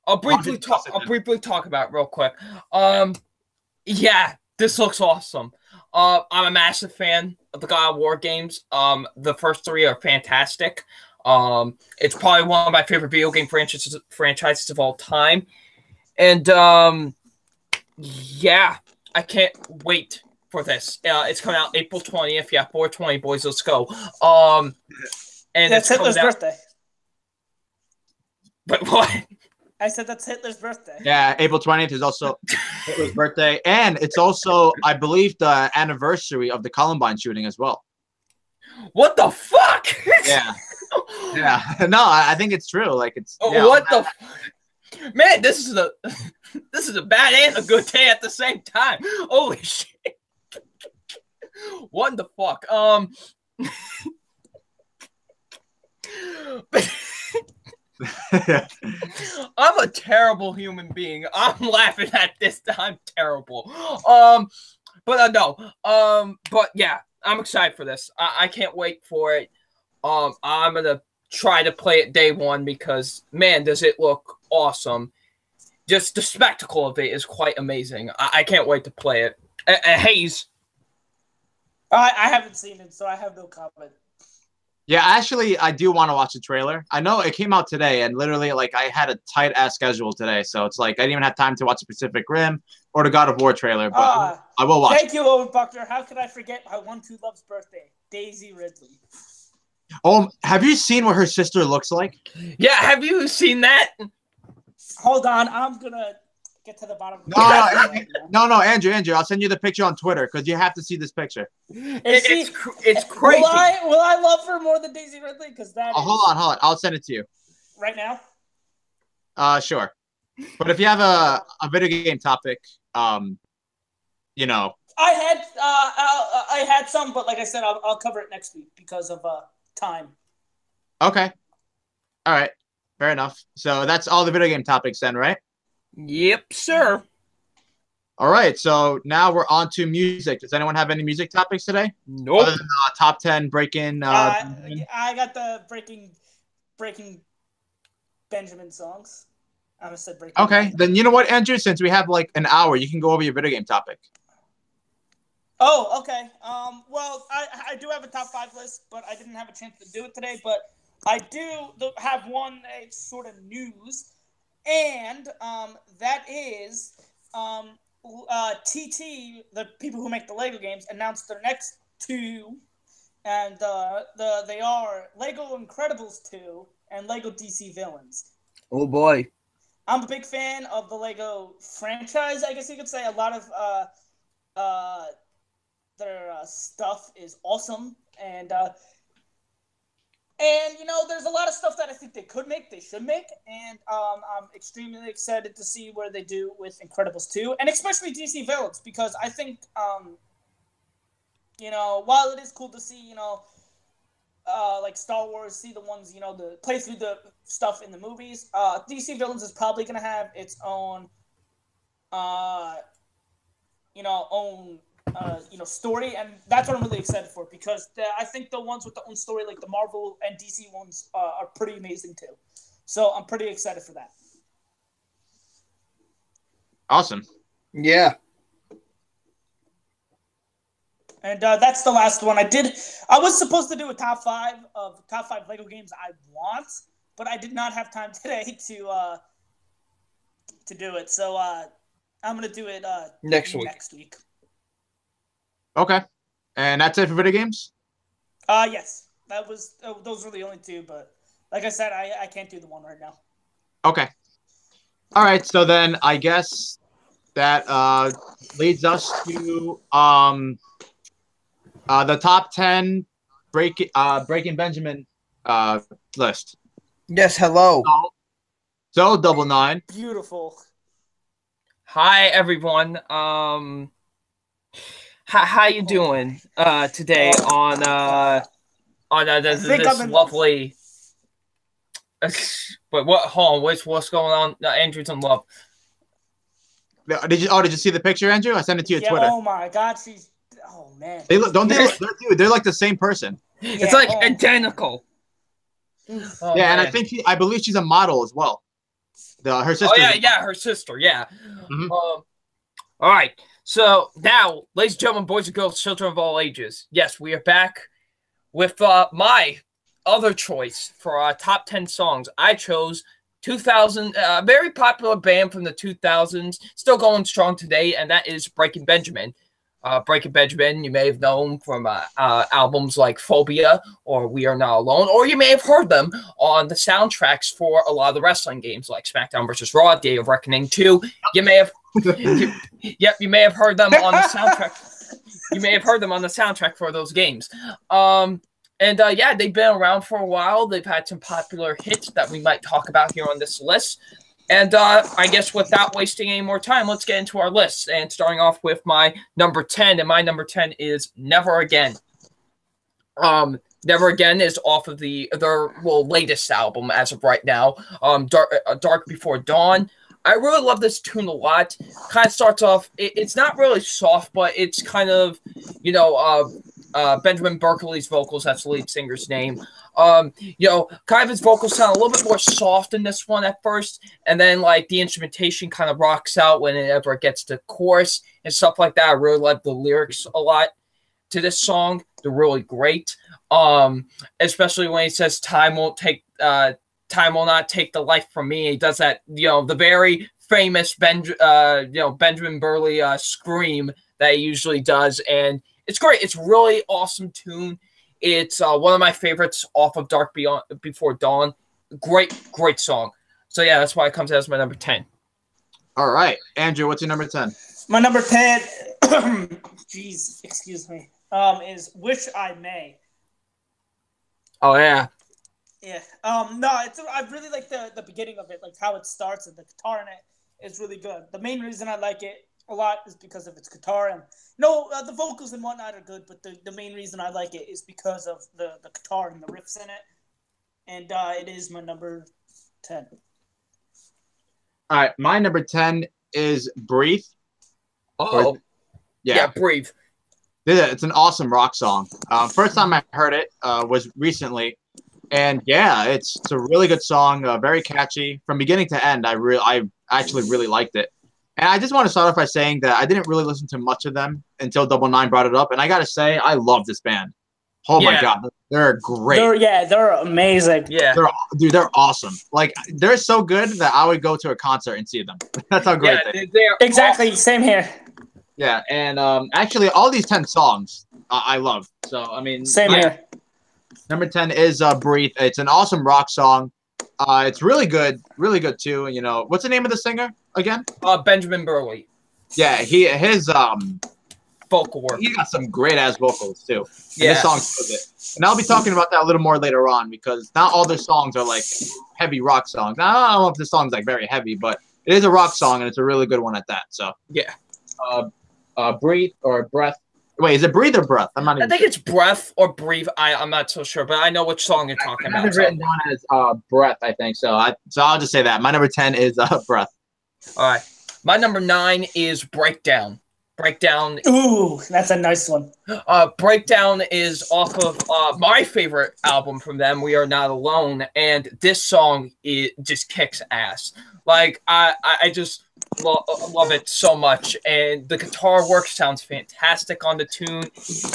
I'll briefly talk about it real quick. Yeah, this looks awesome. I'm a massive fan of the God of War games. The first 3 are fantastic. It's probably one of my favorite video game franchises of all time. And yeah, I can't wait for this. It's coming out April 20th. Yeah, 4/20, boys, let's go. And that's Hitler's birthday. But what? I said that's Hitler's birthday. Yeah, April 20th is also Hitler's birthday. And it's also, I believe, the anniversary of the Columbine shooting as well. What the fuck? Yeah. Yeah. No, I think it's true. What the man, this is a bad and a good day at the same time. Holy shit. What the fuck? I'm a terrible human being. I'm laughing at this. I'm terrible. But yeah, I'm excited for this. I can't wait for it. I'm gonna try to play it day one because man, does it look awesome. Just the spectacle of it is quite amazing. I can't wait to play it. Hayes. I haven't seen it, so I have no comment. Yeah, actually, I do want to watch the trailer. I know it came out today, and literally, I had a tight-ass schedule today, so it's I didn't even have time to watch the Pacific Rim or the God of War trailer, but I will watch. Thank you, Owen Buckner. How could I forget my one-two love's birthday, Daisy Ridley? Oh, have you seen what her sister looks like? Yeah, have you seen that? Hold on, I'm gonna get to the bottom. No, Andrew, I'll send you the picture on Twitter because you have to see this picture. It's crazy. Will I love her more than Daisy Ridley? Because that. Hold on, I'll send it to you. Right now? Sure. But if you have a video game topic, I had some, but like I said, I'll cover it next week because of time. Okay. All right. Fair enough. So that's all the video game topics then, right? Yep, sir. All right. So now we're on to music. Does anyone have any music topics today? Nope. Other than top 10 breaking. I got the breaking Benjamin songs. I almost said breaking. Okay. Then you know what, Andrew? Since we have an hour, you can go over your video game topic. Oh, okay. Well, I do have a top 5 list, but I didn't have a chance to do it today. But I do have one sort of news, and that is TT, the people who make the Lego games, announced their next 2, and they are Lego Incredibles 2 and Lego DC Villains. Oh boy. I'm a big fan of the Lego franchise, I guess you could say. A lot of their stuff is awesome, and there's a lot of stuff that I think they should make, and I'm extremely excited to see where they do with Incredibles 2, and especially DC Villains, because I think, while it is cool to see, like Star Wars, see the ones, the play through the stuff in the movies, DC Villains is probably going to have its own, own story, and that's what I'm really excited for because I think the ones with their own story, like the Marvel and DC ones, are pretty amazing too. So I'm pretty excited for that. Awesome. Yeah. And that's the last one. I was supposed to do a top five Lego games I want, but I did not have time today to do it. So I'm gonna do it next week. Okay. And that's it for video games? Yes. Those were the only two, but like I said, I can't do the one right now. Okay. All right, so then I guess that leads us to the top 10 Breaking Benjamin list. Yes, hello. So Double Nine. Beautiful. Hi everyone. How you doing today on this lovely but what hold on, what's going on? Andrew's in love. Did you see the picture, Andrew? I sent it to you on Twitter. Oh my god, man. They're like the same person. It's like identical. And I believe she's a model as well. Her sister. Oh yeah, her sister, yeah. Mm-hmm. All right. So now, ladies and gentlemen, boys and girls, children of all ages, yes, we are back with my other choice for our top 10 songs. I chose 2000, a very popular band from the 2000s, still going strong today, and that is Breaking Benjamin. Breaking Benjamin, you may have known from albums like Phobia or We Are Not Alone, or you may have heard them on the soundtracks for a lot of the wrestling games like SmackDown vs. Raw, Day of Reckoning 2. You may have you may have heard them on the soundtrack. You may have heard them on the soundtrack for those games. Yeah, they've been around for a while. They've had some popular hits that we might talk about here on this list. And I guess without wasting any more time, let's get into our list. And starting off with my number 10, and my number 10 is Never Again. Never Again is off of their latest album as of right now, Dark Before Dawn. I really love this tune a lot. Kind of starts off, it's not really soft, but it's kind of, Benjamin Berkeley's vocals, that's the lead singer's name. Kind of his vocals sound a little bit more soft in this one at first, and then like the instrumentation kind of rocks out whenever it gets to chorus and stuff like that. I really like the lyrics a lot to this song. They're really great. Especially when he says time will not take the life from me. He does that, the very famous Benjamin Burley scream that he usually does, and it's great. It's really awesome tune. It's one of my favorites off of Dark Before Dawn. Great song. So yeah, that's why it comes as my number 10. All right, Andrew, what's your number 10? My number 10, jeez, excuse me, is Wish I May. Oh yeah. Yeah. No, I really like the beginning of it, like how it starts, and the guitar in it is really good. The main reason I like it a lot is because of its guitar, and the vocals and whatnot are good, but the main reason I like it is because of the guitar and the riffs in it, and it is my number 10. All right, my number 10 is Breathe. Oh, yeah, Breathe. It's an awesome rock song. First time I heard it was recently, and yeah, it's a really good song, very catchy from beginning to end. I actually really liked it. And I just want to start off by saying that I didn't really listen to much of them until Double Nine brought it up. And I got to say, I love this band. Oh, my God. They're great. They're amazing. Yeah. They're awesome. Like, they're so good that I would go to a concert and see them. That's how great they are. Exactly. Awesome. Same here. Yeah. And actually, all these 10 songs I love. So, I mean. Same here. Number 10 is Breathe. It's an awesome rock song. It's really good too. What's the name of the singer again? Benjamin Burley. Yeah, his vocal work. He got some great ass vocals too. And yeah. This song shows it. And I'll be talking about that a little more later on because not all their songs are like heavy rock songs. Now, I don't know if this song's like very heavy, but it is a rock song and it's a really good one at that. So yeah. Breathe or Breath. Wait, is it Breathe or Breath? I think it's Breath or Breathe. I'm not so sure, but I know which song you're talking about. It's written down as Breath, I think. So I'll just say that. My number 10 is Breath. All right. My number 9 is Breakdown. Breakdown. Ooh, that's a nice one. Breakdown is off of my favorite album from them, We Are Not Alone, and this song just kicks ass. Like I just love it so much, and the guitar work sounds fantastic on the tune.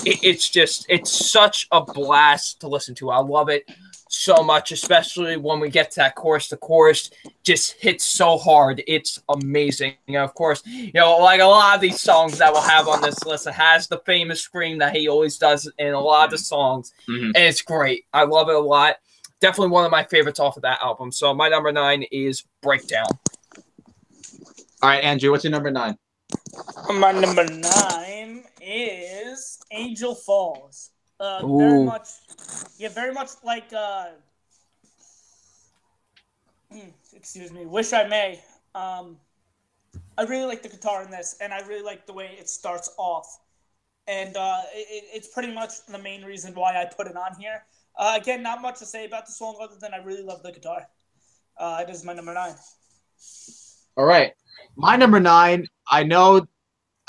It's such a blast to listen to. I love it so much, especially when we get to that chorus. The chorus just hits so hard. It's amazing. Of course, like a lot of these songs that we'll have on this list, it has the famous scream that he always does in a lot of the songs, and it's great. I love it a lot. Definitely one of my favorites off of that album. So my number 9 is Breakdown. All right, Andrew, what's your number 9? My number 9 is Angel Falls. Very much like excuse me, Wish I May. I really like the guitar in this, and I really like the way it starts off. And it's pretty much the main reason why I put it on here. Again, not much to say about the song other than I really love the guitar. It is my number 9. All right. My number 9, I know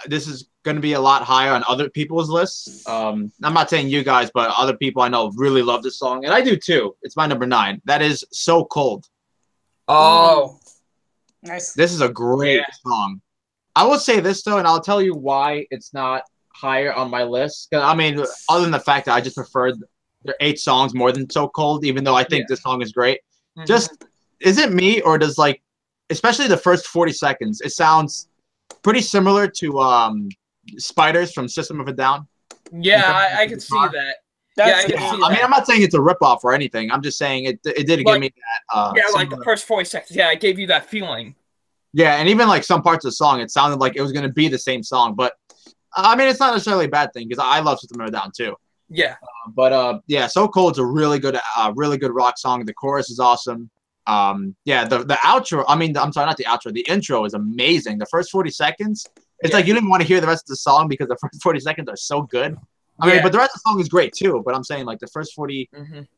this is going to be a lot higher on other people's lists. I'm not saying you guys, but other people I know really love this song, and I do too. It's my number 9. That is So Cold. Oh, nice. This is a great song. I will say this, though, and I'll tell you why it's not higher on my list. I mean, other than the fact that I just preferred their 8 songs more than So Cold, even though I think this song is great. Just, is it me, or does, like, especially the first 40 seconds, it sounds pretty similar to Spiders from System of a Down. Yeah, I can see that. I can see that. I mean, I'm not saying it's a ripoff or anything. I'm just saying it did give me that. Like the first 40 seconds. Yeah, it gave you that feeling. Yeah, and even like some parts of the song, it sounded like it was going to be the same song. But, I mean, it's not necessarily a bad thing because I love System of a Down too. Yeah. But So Cold's a really good rock song. The chorus is awesome. The outro, I'm sorry, not the outro. The intro is amazing. The first 40 seconds, it's like you didn't want to hear the rest of the song because the first 40 seconds are so good. I mean, but the rest of the song is great too. But I'm saying like the first 40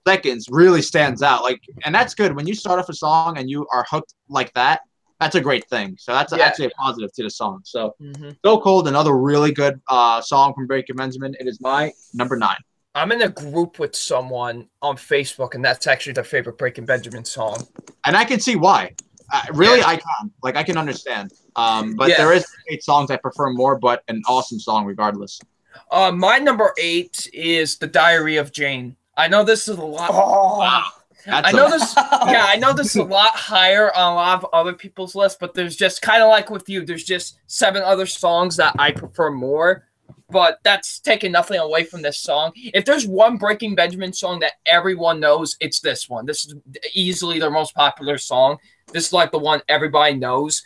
seconds really stands out. Like, and that's good when you start off a song and you are hooked like that. That's a great thing. So that's actually a positive to the song. So So Cold, another really good song from Breaking Benjamin. It is my number 9. I'm in a group with someone on Facebook, and that's actually their favorite Breaking Benjamin song. And I can see why. I can. Like, I can understand. But there is 8 songs I prefer more, but an awesome song regardless. My number 8 is The Diary of Jane. I know this is a lot. I know this is a lot higher on a lot of other people's lists, but there's just kind of like with you, there's just 7 other songs that I prefer more. But that's taking nothing away from this song. If there's one Breaking Benjamin song that everyone knows, it's this one. This is easily their most popular song. This is like the one everybody knows.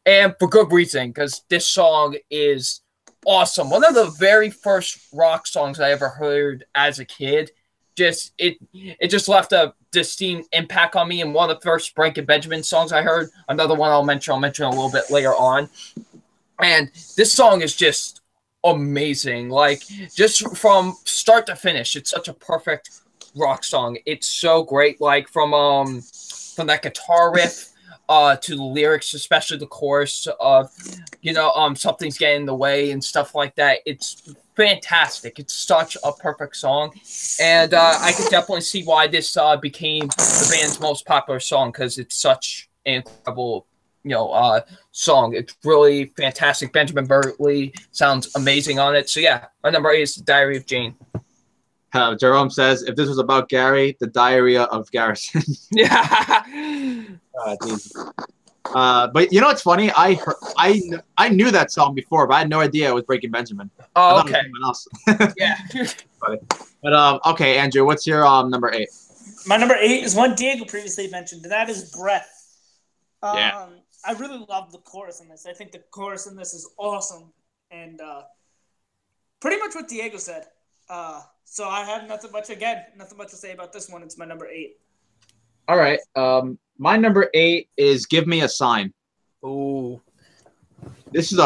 And for good reason, because this song is awesome. One of the very first rock songs I ever heard as a kid. It just left a distinct impact on me. And one of the first Breaking Benjamin songs I heard. Another one I'll mention a little bit later on. And this song is just amazing. Like, just from start to finish, it's such a perfect rock song. It's so great. Like from that guitar riff to the lyrics, especially the chorus of something's getting in the way and stuff like that. It's fantastic. It's such a perfect song, and I could definitely see why this became the band's most popular song, because it's such an incredible song. It's really fantastic. Benjamin Burley sounds amazing on it. So yeah, my number 8 is The Diary of Jane. Jerome says, if this was about Gary, the diarrhea of Garrison. Yeah. But you know what's funny? I knew that song before, but I had no idea it was Breaking Benjamin. Oh, okay. Else. Yeah. But okay, Andrew, what's your number 8? My number 8 is one Diego previously mentioned, and that is Breath. I really love the chorus in this. I think the chorus in this is awesome, and pretty much what Diego said. So I have nothing much to say about this one. It's my number 8. All right. My number 8 is Give Me a Sign. Ooh. This is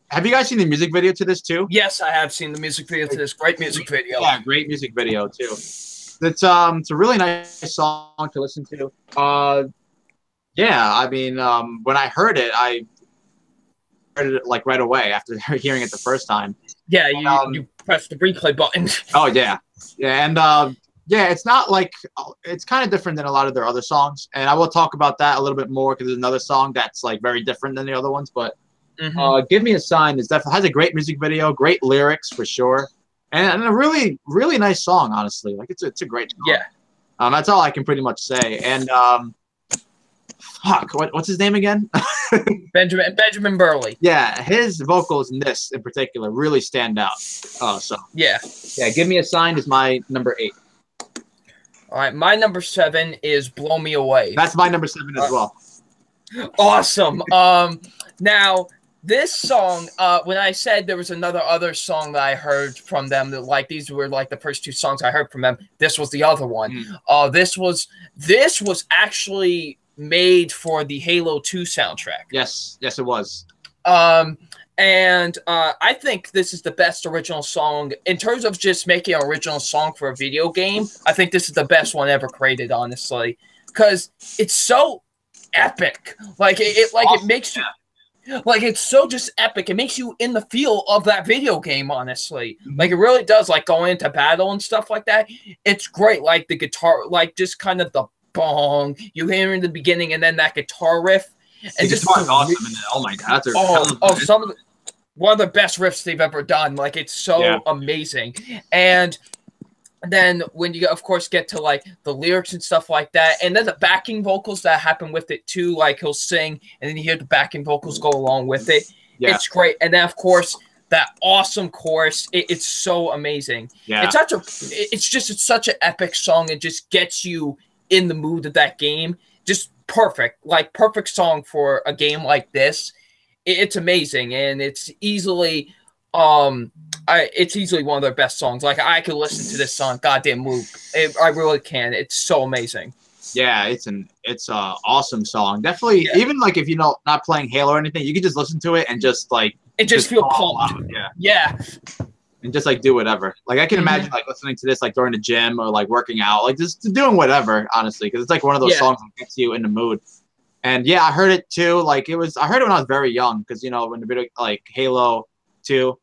have you guys seen the music video to this too? Yes, I have seen the music video to this. Great music video. Yeah, great music video too. It's a really nice song to listen to. Yeah, I mean, when I heard it, heard it like right away after hearing it the first time. Yeah, And, you press the replay button. oh yeah, yeah, and yeah, it's not like it's kind of different than a lot of their other songs, and I will talk about that a little bit more because there's another song that's like very different than the other ones. But "Give Me a Sign" is definitely has a great music video, great lyrics for sure, and a really really nice song. Honestly, like it's a great song. Yeah. That's all I can pretty much say. And fuck, what's his name again? Benjamin Burley. Yeah, his vocals in this in particular really stand out. So yeah, "Give Me a Sign" is my number 8. All right, my number 7 is "Blow Me Away." That's my number 7 as well. Awesome. Now this song, when I said there was other song that I heard from them that like these were like the first 2 songs I heard from them, this was the other one. This was actually made for the Halo 2 soundtrack. Yes, it was. And I think this is the best original song in terms of just making an original song for a video game. I think this is the best one ever created, honestly, because it's so epic. Like it makes you. Like, it's so just epic. It makes you in the feel of that video game, honestly. Like, it really does. Like, going into battle and stuff like that. It's great. Like, the guitar, like, just kind of the bong you hear in the beginning, and then that guitar riff. And the guitar's awesome. And oh, my God. One of the best riffs they've ever done. Like, it's so amazing. And then when you, of course, get to, like, the lyrics and stuff like that, and then the backing vocals that happen with it, too, like, he'll sing, and then you hear the backing vocals go along with it. Yeah. It's great. And then, of course, that awesome chorus, it's so amazing. Yeah. It's such an epic song. It just gets you in the mood of that game. Just perfect. Like, perfect song for a game like this. It's amazing, and it's easily... it's easily one of their best songs. Like, I could listen to this song goddamn loop. I really can. It's so amazing. Yeah, it's an awesome song. Definitely, even like if you're not playing Halo or anything, you can just listen to it and just like just feel pumped. Yeah. And just like do whatever. Like I can imagine like listening to this like during the gym or like working out, like just doing whatever, honestly, because it's like one of those songs that gets you in the mood. And yeah, I heard it too. Like I heard it when I was very young, because when the video like Halo 2.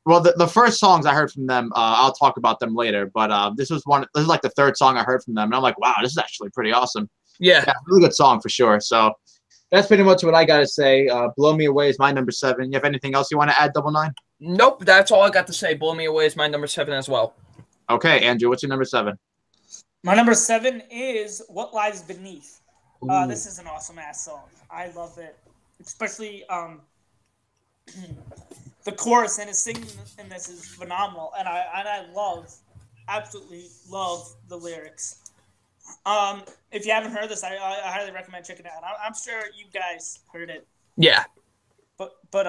Well, the first songs I heard from them, I'll talk about them later. But this is like the third song I heard from them, and I'm like, wow, this is actually pretty awesome. Yeah, really good song for sure. So that's pretty much what I gotta say. "Blow Me Away" is my number 7. You have anything else you want to add, Double Nine? Nope, that's all I got to say. "Blow Me Away" is my number 7 as well. Okay, Andrew, what's your number 7? My number 7 is "What Lies Beneath." This is an awesome ass song. I love it, especially the chorus and his singing in this is phenomenal, and I absolutely love the lyrics. If you haven't heard this, I highly recommend checking it out. I'm sure you guys heard it. Yeah. But for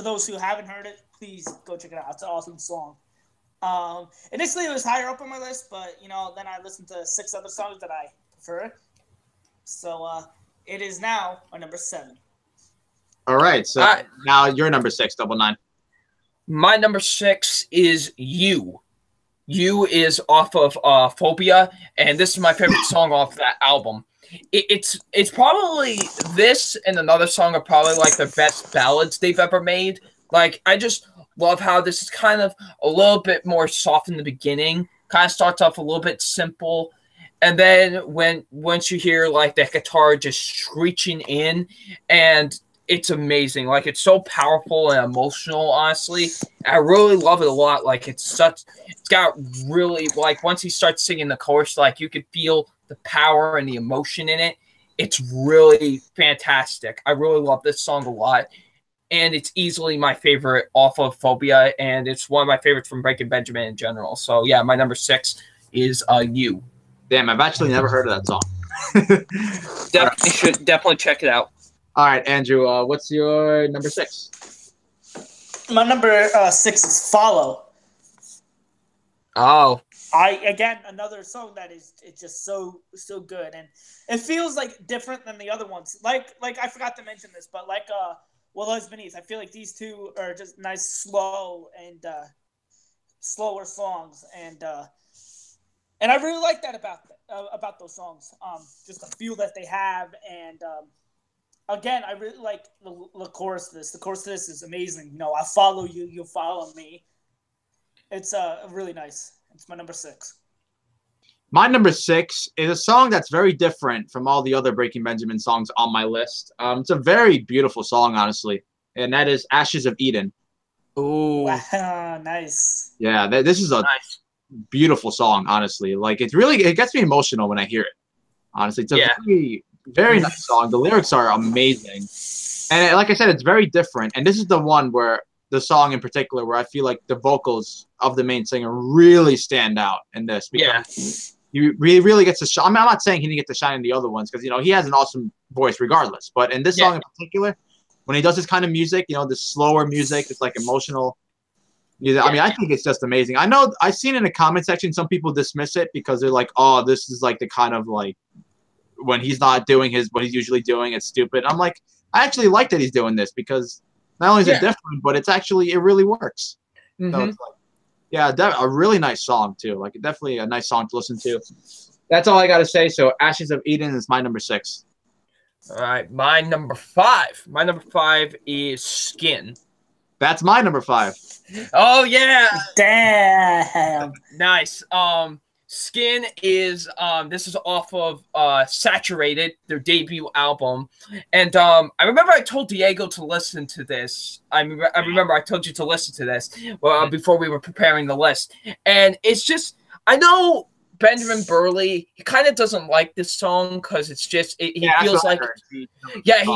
those who haven't heard it, please go check it out. It's an awesome song. Initially it was higher up on my list, but then I listened to 6 other songs that I prefer. So it is now my number 7. All right, so now you're number 6, Double Nine. My number 6 is "You." "You" is off of Phobia, and this is my favorite song off that album. It's probably this and another song are probably like the best ballads they've ever made. Like, I just love how this is kind of a little bit more soft in the beginning. Kind of starts off a little bit simple, and then once you hear like that guitar just screeching in, and it's amazing. Like, it's so powerful and emotional, honestly. I really love it a lot. Like, it's got really, like, once he starts singing the chorus, like, you could feel the power and the emotion in it. It's really fantastic. I really love this song a lot. And it's easily my favorite off of Phobia, and it's one of my favorites from Breaking Benjamin in general. So, yeah, my number 6 is "You." Damn, I've actually never heard of that song. Definitely check it out. All right, Andrew, what's your number 6? My number 6 is "Follow." Oh. Again, another song that it's just so good, and it feels like different than the other ones. Like I forgot to mention this, but like "What Lies Beneath," I feel like these two are just nice, slow and slower songs, and I really like that about those songs. Just the feel that they have, and again, I really like the chorus to this. The chorus to this is amazing. You know, I follow you, you follow me. It's really nice. It's my number 6. My number 6 is a song that's very different from all the other Breaking Benjamin songs on my list. It's a very beautiful song, honestly, and that is "Ashes of Eden." Ooh, Wow, nice. Yeah, this is a nice. beautiful song, honestly. Like, it gets me emotional when I hear it. Honestly, it's a very, very nice song. The lyrics are amazing, and like I said, it's very different. And this is the one where the song in particular, where I feel like the vocals of the main singer really stand out in this because he really gets to shine. I mean, I'm not saying he didn't get to shine in the other ones because he has an awesome voice regardless. But in this song in particular, when he does this kind of music, this slower music, it's like emotional. I mean, I think it's just amazing. I know I've seen in the comment section some people dismiss it because they're like, "Oh, this is like the kind of like when he's not doing what he's usually doing, it's stupid." I'm like, I actually like that he's doing this because not only is it different, but it really works. So it's like, a really nice song too. Like, definitely a nice song to listen to. That's all I got to say. So, "Ashes of Eden" is my number 6. All right, my number 5. My number 5 is "Skin." That's my number 5. Oh yeah, damn, nice. Skin is this is off of Saturated, their debut album. And I remember I told Diego to listen to this. I remember I told you to listen to this before we were preparing the list. And it's just, I know Benjamin Burley, he kind of doesn't like this song because it's just he feels like he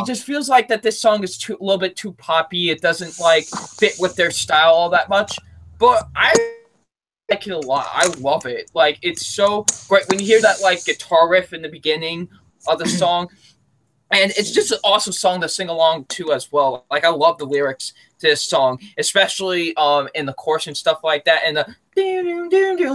just feels like that this song is a little bit too poppy. It doesn't like fit with their style all that much. But I like it a lot. I love it. Like, it's so great when you hear that like guitar riff in the beginning of the song, and it's just an awesome song to sing along to as well. Like, I love the lyrics to this song, especially in the chorus and stuff like that, and the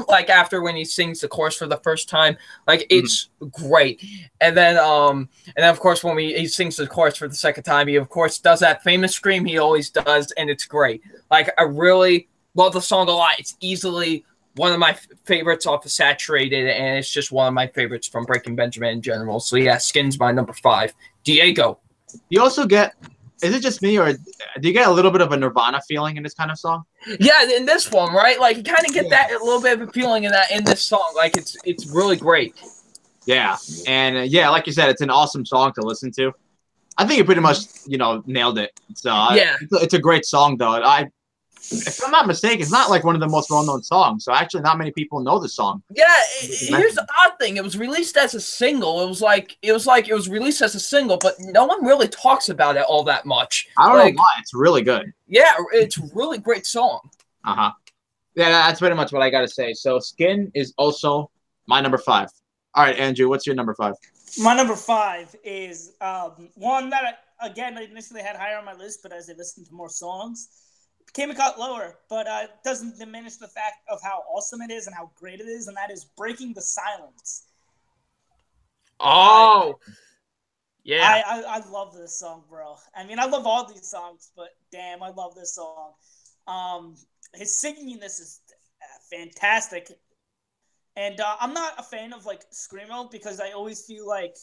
like after when he sings the chorus for the first time, like it's great. And then of course when he sings the chorus for the second time, he of course does that famous scream he always does, and it's great. Like, I really love the song a lot. It's easily one of my favorites off of Saturated, and it's just one of my favorites from Breaking Benjamin in general. So yeah, Skin's my number 5. Diego. You also get, is it just me, or do you get a little bit of a Nirvana feeling in this kind of song? Yeah, in this one, right? Like, you kind of get that a little bit of a feeling in this song. Like, it's really great. Yeah, and like you said, it's an awesome song to listen to. I think you pretty much nailed it. So it's a great song though. If I'm not mistaken, it's not like one of the most well-known songs. So actually, not many people know the song. Yeah, here's the odd thing: it was released as a single. It was released as a single, but no one really talks about it all that much. I don't know why. It's really good. Yeah, it's a really great song. Yeah, that's pretty much what I got to say. So, "Skin" is also my number 5. All right, Andrew, what's your number 5? My number 5 is one that I initially had higher on my list, but as I listened to more songs, came a cut lower, but it doesn't diminish the fact of how awesome it is and how great it is, and that is "Breaking the Silence." Oh, yeah. I love this song, bro. I mean, I love all these songs, but damn, I love this song. His singing in this is fantastic. And I'm not a fan of like screamo because I always feel like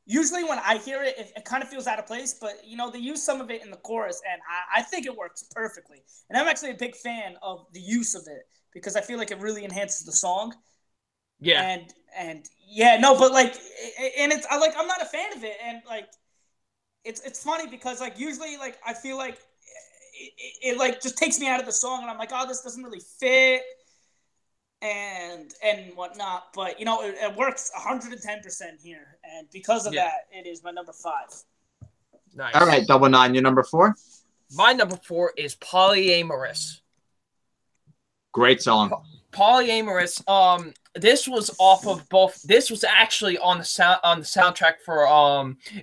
usually when I hear it, it kind of feels out of place, but they use some of it in the chorus, and I think it works perfectly. And I'm actually a big fan of the use of it because I feel like it really enhances the song. Yeah. And yeah, no, but like, and it's I'm not a fan of it, and like, it's funny because like usually like I feel like it like just takes me out of the song, and I'm like, oh, this doesn't really fit. And whatnot, but it works 110% here, and because of that, it is my number 5. Nice. All right, Double Nine, your number 4. My number 4 is "Polyamorous." Great song. Polyamorous. This was off of both. This was actually on the soundtrack for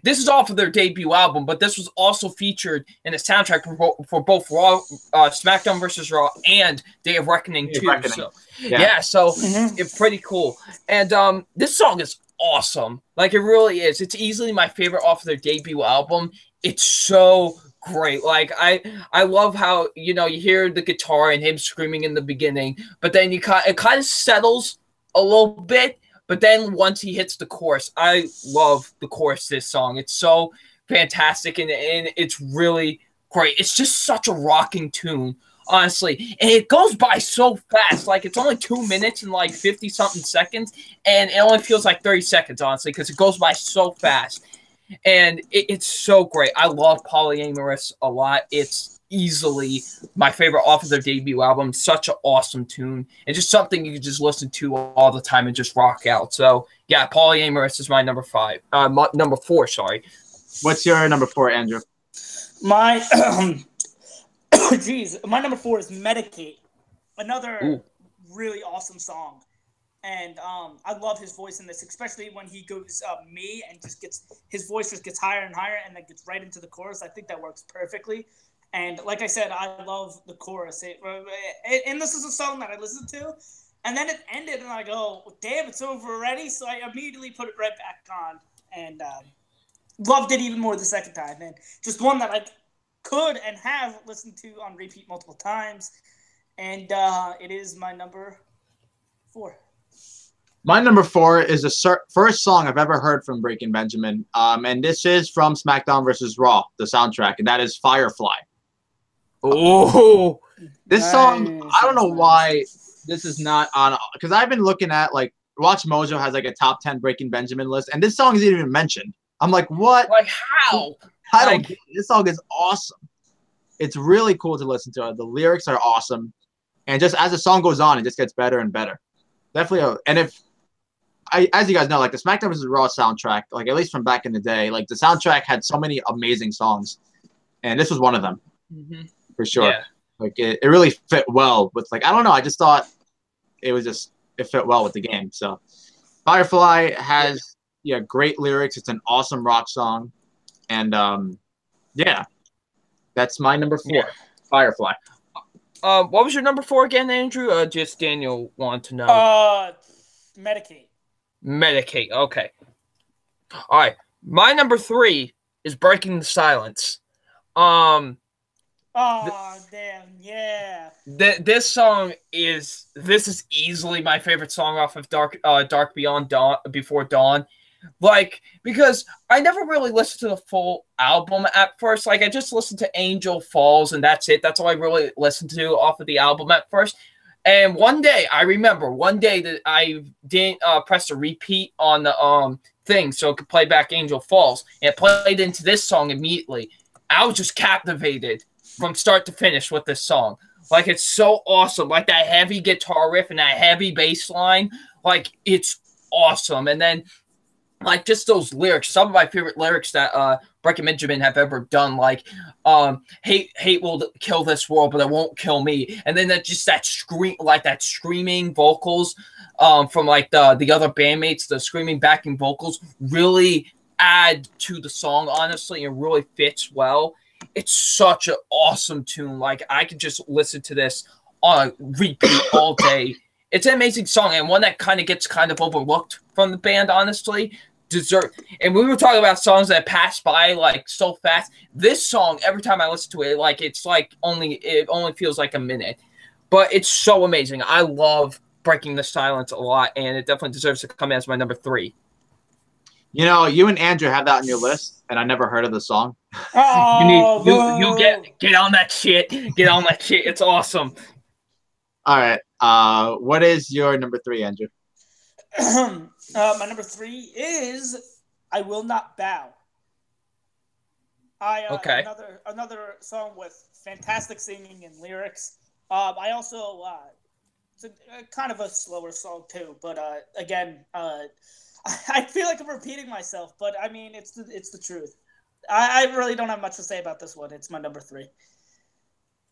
This is off of their debut album, but this was also featured in the soundtrack for both Raw, SmackDown vs. Raw, and Day of Reckoning 2. So it's pretty cool. And this song is awesome. Like, it really is. It's easily my favorite off of their debut album. It's so great. Like, I love how you hear the guitar and him screaming in the beginning, but then it kind of settles a little bit, But then once he hits the chorus, I love the chorus of this song. It's so fantastic, and it's really great. It's just such a rocking tune, honestly. And it goes by so fast. Like, it's only 2 minutes and like 50-something seconds, and it only feels like 30 seconds, honestly, because it goes by so fast. And it's so great. I love Polyamorous a lot. It's easily my favorite off of their debut album. Such an awesome tune. And just something you can just listen to all the time and just rock out. So, yeah, Polyamorous is my number 4, sorry. What's your number 4, Andrew? My, my number 4 is Medicate. Another really awesome song. And I love his voice in this, especially when he goes me and just his voice just gets higher and higher and then gets right into the chorus. I think that works perfectly. And like I said, I love the chorus. And this is a song that I listened to. And then it ended and I go, damn, it's over already. So I immediately put it right back on and loved it even more the second time. And just one that I could and have listened to on repeat multiple times. And it is my number 4. My number 4 is the first song I've ever heard from Breaking Benjamin, and this is from SmackDown vs. Raw, the soundtrack, and that is Firefly. Oh, this song, I don't know why this is not on, because I've been looking at, like, Watch Mojo has, like, a top 10 Breaking Benjamin list, and this song isn't even mentioned. I'm like, what? Like, how? I don't get it. This song is awesome. It's really cool to listen to. The lyrics are awesome, and just as the song goes on, it just gets better and better. Definitely, as you guys know, like the SmackDown vs. Raw soundtrack, like at least from back in the day, like the soundtrack had so many amazing songs, and this was one of them for sure. Yeah. Like it really fit well with, like, I don't know, I just thought it fit well with the game. So Firefly has great lyrics. It's an awesome rock song, and that's my number 4, Firefly. What was your number 4 again, Andrew? Just Daniel wanted to know. Medicate. Okay. All right. My number 3 is Breaking the Silence. Damn, yeah. This song is easily my favorite song off of Dark Beyond Dawn, Before Dawn. Like, because I never really listened to the full album at first. Like, I just listened to Angel Falls, and that's it. That's all I really listened to off of the album at first. And I remember one day that I didn't press the repeat on the thing so it could play back Angel Falls. And it played into this song immediately. I was just captivated from start to finish with this song. Like, it's so awesome. Like, that heavy guitar riff and that heavy bass line. Like, it's awesome. And then, like, just those lyrics, some of my favorite lyrics that Breaking Benjamin have ever done, like, hate will kill this world, but it won't kill me. And then that screaming vocals from, like, the other bandmates, the screaming backing vocals really add to the song, honestly, and really fits well. It's such an awesome tune. Like, I could just listen to this on repeat all day. It's an amazing song, and one that gets overlooked from the band, honestly. And we were talking about songs that pass by like so fast. This song, every time I listen to it, like it only feels like a minute, but it's so amazing. I love Breaking the Silence a lot, and it definitely deserves to come as my number 3. You know, you and Andrew have that on your list, and I never heard of the song. You get on that shit. Get on that shit. It's awesome. All right. What is your number 3, Andrew? My number 3 is I Will Not Bow. Okay. Another song with fantastic singing and lyrics. I also it's a kind of a slower song too, but again, I feel like I'm repeating myself, but I mean it's the truth. I really don't have much to say about this one. It's my number 3.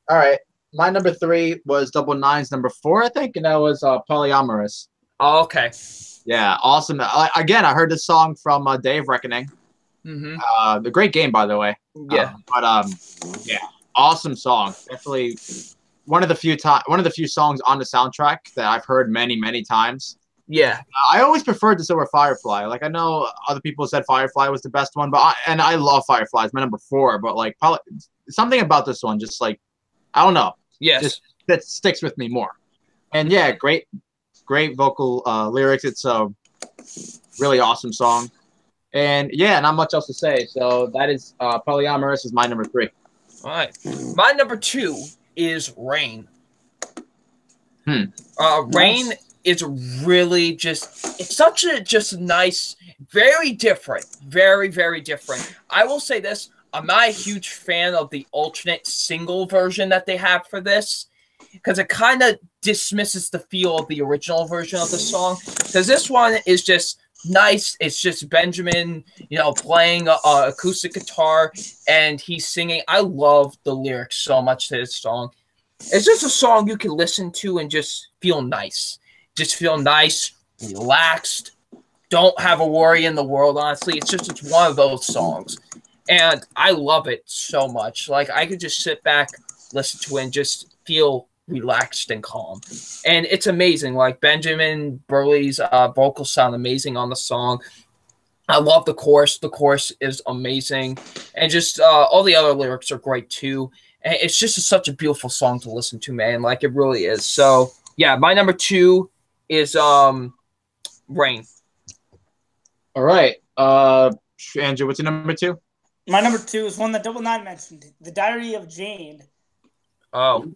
All right. My number 3 was Double Nine's number 4, I think, and that was Polyamorous. Oh, okay. Yeah, awesome. Again, I heard this song from Day of Reckoning. The great game, by the way. Yeah. Yeah, awesome song. Definitely one of the few songs on the soundtrack that I've heard many times. Yeah. I always preferred this over Firefly. Like, I know other people said Firefly was the best one, but I love Firefly. It's my number 4, but like something about this one, just like, I don't know. Yes. Just that sticks with me more. And yeah, great vocal lyrics. It's Really awesome song. And yeah, not much else to say. So that is Polyamorous is my number 3. All right. My number 2 is Rain. Rain is really it's such a just nice, very different, very, very different. I will say this, I'm not a huge fan of the alternate single version that they have for this, because it kind of dismisses the feel of the original version of the song, because this one is just nice. It's just Benjamin, playing a acoustic guitar, and he's singing. I love the lyrics so much to this song. It's just a song you can listen to and just feel nice. Just feel nice, relaxed, don't have a worry in the world, honestly. It's one of those songs. And I love it so much. Like, I could just sit back, listen to it, and just feel relaxed and calm. And it's amazing. Like, Benjamin Burley's vocals sound amazing on the song. I love the chorus. The chorus is amazing. And just all the other lyrics are great, too. And it's just such a beautiful song to listen to, man. Like, it really is. So, yeah, my number 2 is Rain. All right. Andrew, what's your number 2? My number 2 is one that Double Nine mentioned, The Diary of Jane. Oh.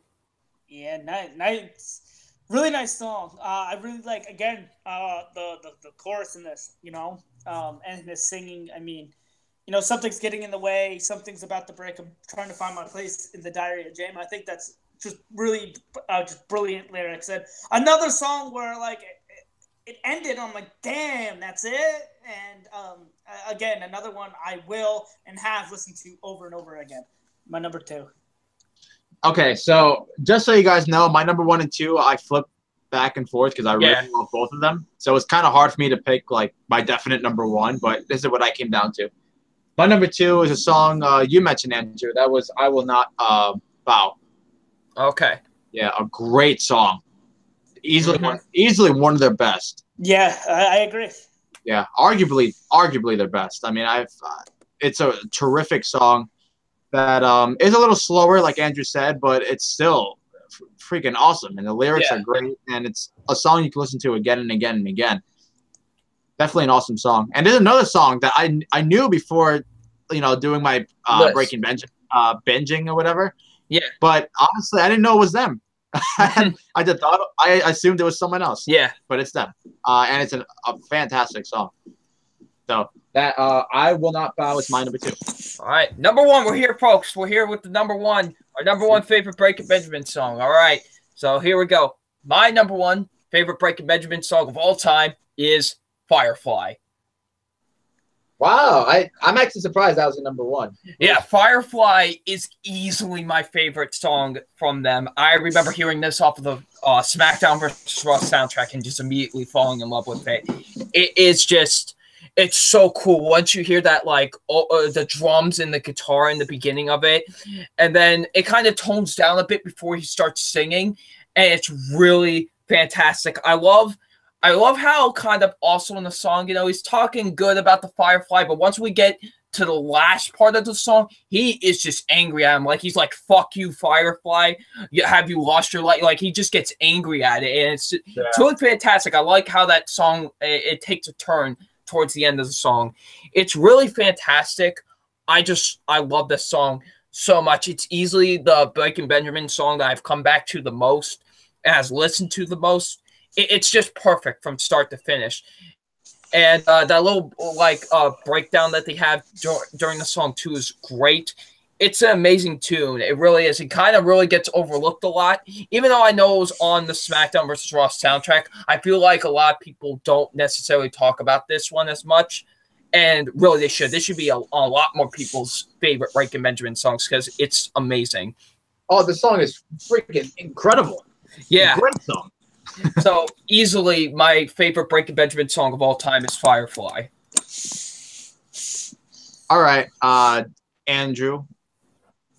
Yeah, nice. Really nice song. I really like, again, the chorus in this, and the singing. I mean, something's getting in the way. Something's about to break. I'm trying to find my place in the Diary of Jane. I think that's just really just brilliant lyrics. And another song where, like, it ended, I'm like, damn, that's it. And again, another one I will and have listened to over and over again. My number 2. Okay, so just so you guys know, my number 1 and 2, I flip back and forth because I really love both of them. So it's kind of hard for me to pick like my definite number 1, but this is what I came down to. My number 2 is a song you mentioned, Andrew. That was "I Will Not Bow." Okay. Yeah, a great song. Easily one of their best. Yeah, I agree. Yeah, arguably their best. I mean, it's a terrific song that is a little slower, like Andrew said, but it's still freaking awesome, and the lyrics are great, and it's a song you can listen to again and again and again. Definitely an awesome song. And there's another song that I knew before, doing my Breaking binging or whatever. Yeah. But honestly, I didn't know it was them. I just thought I assumed it was someone else. Yeah. But it's them. And it's a fantastic song. So that "I Will Not Bow" is my number 2. All right. Number 1, we're here, folks. We're here with the number 1, our number 1 favorite Breaking Benjamin song. All right. So here we go. My number 1 favorite Breaking Benjamin song of all time is Firefly. Wow, I'm actually surprised that was the number 1. Yeah, Firefly is easily my favorite song from them. I remember hearing this off of the SmackDown vs. Raw soundtrack and just immediately falling in love with it. It's so cool once you hear that, like, the drums and the guitar in the beginning of it, and then it kind of tones down a bit before he starts singing, and it's really fantastic. I love how kind of also in the song, he's talking good about the Firefly, but once we get to the last part of the song, he is just angry at him. Like, he's like, "Fuck you, Firefly. Have you lost your life?" Like, he just gets angry at it, and it's really fantastic. I like how that song, it takes a turn towards the end of the song. It's really fantastic. I love this song so much. It's easily the Breaking Benjamin song that I've come back to the most, and has listened to the most. It's just perfect from start to finish. And that little breakdown that they have during the song too is great. It's an amazing tune. It really is. It kind of really gets overlooked a lot. Even though I know it was on the SmackDown vs. Raw soundtrack, I feel like a lot of people don't necessarily talk about this one as much. And really, they should. This should be a lot more people's favorite Breaking Benjamin songs because it's amazing. Oh, the song is freaking incredible. Yeah. Great song. So easily my favorite Breaking Benjamin song of all time is Firefly. All right, Andrew,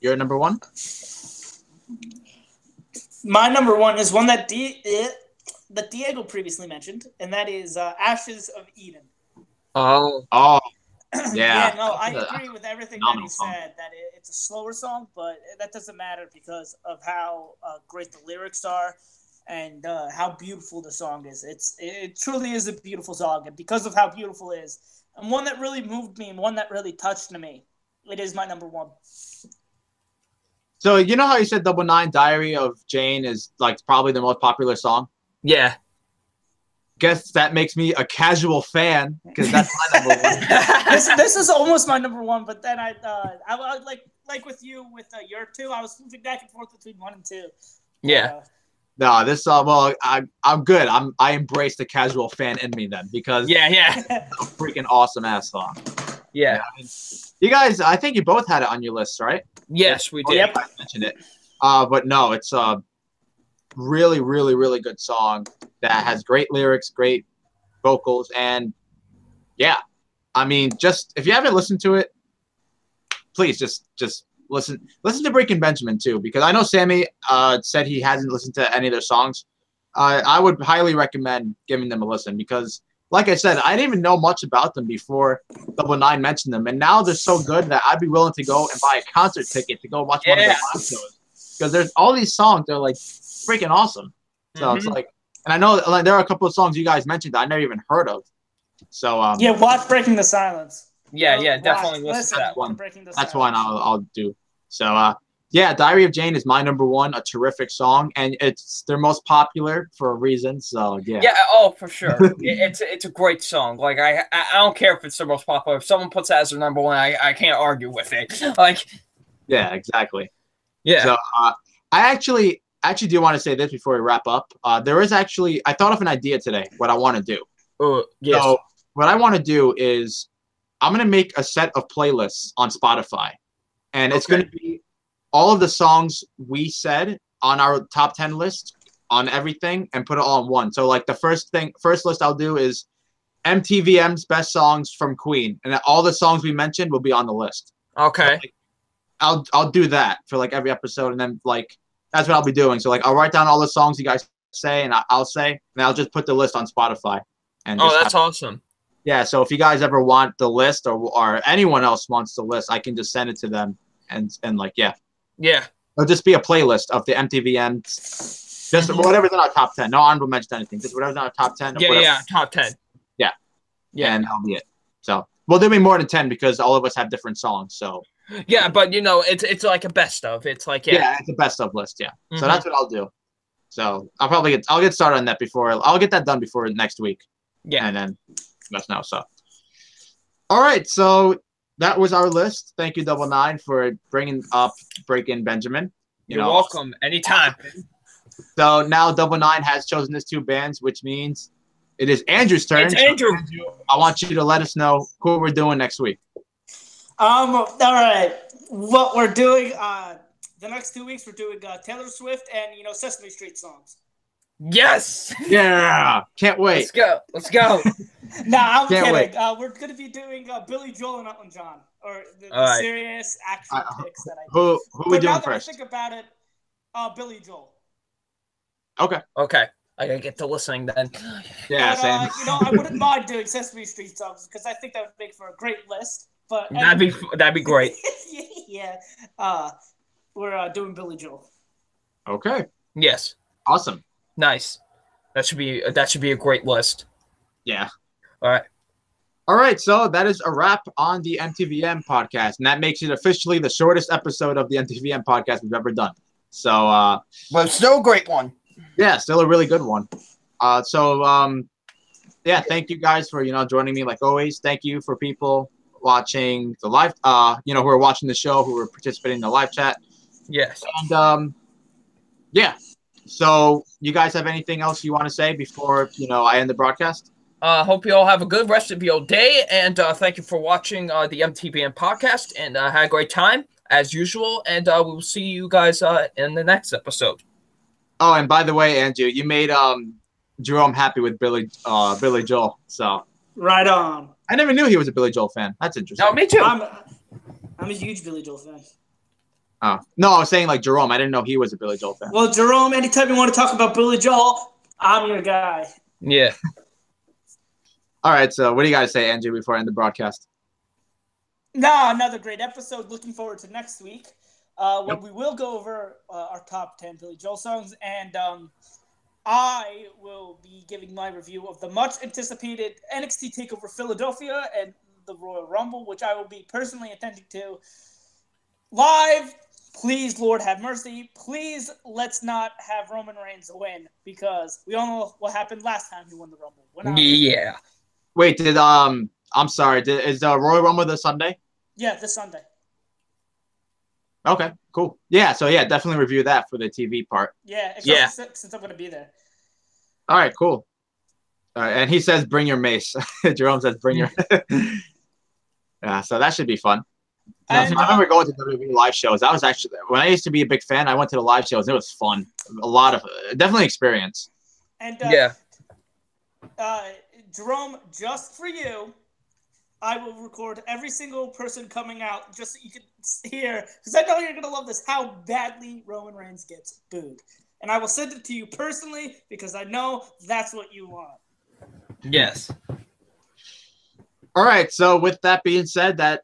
your number 1? My number 1 is one that Diego previously mentioned, and that is Ashes of Eden. Oh, yeah. No, I agree with everything that he said. That it's a slower song, but that doesn't matter because of how great the lyrics are. and how beautiful the song is. It truly is a beautiful song, and because of how beautiful it is, and one that really moved me and one that really touched me, it is my number one. So you know how you said Double Nine Diary of Jane is like probably the most popular song? Yeah. Guess that makes me a casual fan because that's my number one. This is almost my number one, but then I like with you with your two, I was moving back and forth between 1 and 2. Yeah. No, this well, I'm good. I embrace the casual fan in me then because Yeah. it's a freaking awesome ass song. Yeah. I mean, you guys, I think you both had it on your list, right? Yes, we did. Yep, I mentioned it. But no, it's a really, really, really good song that has great lyrics, great vocals, and yeah, I mean, just if you haven't listened to it, please just listen to Breaking Benjamin too, because I know Sammy said he hasn't listened to any of their songs. I would highly recommend giving them a listen because, like I said, I didn't even know much about them before Double Nine mentioned them, and now they're so good that I'd be willing to go and buy a concert ticket to go watch one of their live shows because there's all these songs. They're like freaking awesome. So it's like, and I know like there are a couple of songs you guys mentioned that I never even heard of. So yeah, watch Breaking the Silence. Yeah, definitely listen to that one. That's Silence. one I'll do. So yeah, Diary of Jane is my number one. A terrific song, and it's their most popular for a reason. So yeah. Yeah. Oh, for sure. It's a great song. Like I don't care if it's their most popular. If someone puts that as their number one, I can't argue with it. Like. Yeah. Exactly. Yeah. So I actually do want to say this before we wrap up. There is actually I thought of an idea today. What I want to do. Yes. So what I want to do is I'm going to make a set of playlists on Spotify, and it's going to be all of the songs we said on our top 10 list on everything and put it all in one. So like the first list I'll do is MTVM's best songs from Queen, and all the songs we mentioned will be on the list. Okay. So, like, I'll do that for like every episode, and then like that's what I'll be doing. So like I'll write down all the songs you guys say, and I'll say, and I'll just put the list on Spotify. And that's awesome. Yeah, so if you guys ever want the list or anyone else wants the list, I can just send it to them and like yeah. Yeah. It'll just be a playlist of the MTVM, just whatever's in our top 10. No honorable mention anything. Just whatever's in our top 10. Yeah, top 10. Yeah. Yeah. And that'll be it. So, well, there'll be more than 10 because all of us have different songs. So. Yeah, but you know, it's like a best of. It's like yeah, it's a best of list. Yeah. So that's what I'll do. So I'll get started on that I'll get that done before next week. Yeah. And then that's now. So. All right. So that was our list. Thank you, Double Nine, for bringing up Breaking Benjamin. You're welcome. Anytime. So now Double Nine has chosen his two bands, which means it is Andrew's turn. It's Andrew. I want you to let us know who we're doing next week. All right. What we're doing the next 2 weeks, we're doing Taylor Swift and Sesame Street songs. Yes. Yeah. Can't wait. Let's go. I'm Can't kidding. wait. We're going to be doing Billy Joel and Elton John, or the serious action picks that I do. Who we doing now first? That I think about it, Billy Joel. Okay. I gotta get to listening then. Yeah, but, same. I wouldn't mind doing Sesame Street songs because I think that would make for a great list. But that'd be great. Yeah. We're doing Billy Joel. Okay. Yes. Awesome. Nice. That should be a great list. Yeah. All right. So that is a wrap on the MTVM podcast, and that makes it officially the shortest episode of the MTVM podcast we've ever done. So, but still a great one. Yeah, still a really good one. Yeah, thank you guys for joining me like always. Thank you for people watching the live, who are watching the show, who are participating in the live chat. Yes. And yeah. So, you guys have anything else you want to say before I end the broadcast? Hope you all have a good rest of your day, and thank you for watching the MTVM podcast, and had a great time as usual. And we will see you guys in the next episode. Oh, and by the way, Andrew, you made Jerome happy with Billy Joel. So right on. I never knew he was a Billy Joel fan. That's interesting. No, me too. I'm a huge Billy Joel fan. Oh no, I was saying like Jerome. I didn't know he was a Billy Joel fan. Well, Jerome, anytime you want to talk about Billy Joel, I'm your guy. Yeah. All right. So what do you guys say, Andrew, before I end the broadcast? Another great episode. Looking forward to next week. When we will go over our top 10 Billy Joel songs, and I will be giving my review of the much anticipated NXT TakeOver Philadelphia and the Royal Rumble, which I will be personally attending to live. Please, Lord have mercy. Please, let's not have Roman Reigns win, because we all know what happened last time he won the Rumble. Yeah. Wait, I'm sorry. Is Royal Rumble this Sunday? Yeah, this Sunday. Okay, cool. Yeah, so yeah, definitely review that for the TV part. Yeah, since I'm going to be there. All right, cool. All right, and he says, "Bring your mace." Jerome says, "Bring your." Yeah, so that should be fun. And, I remember going to WWE live shows. That was actually when I used to be a big fan. I went to the live shows. It was fun. A lot of definitely experience. And Yeah. Jerome, just for you, I will record every single person coming out just so you can hear, because I know you're going to love this, how badly Roman Reigns gets booed. And I will send it to you personally because I know that's what you want. Yes. All right. So with that being said, that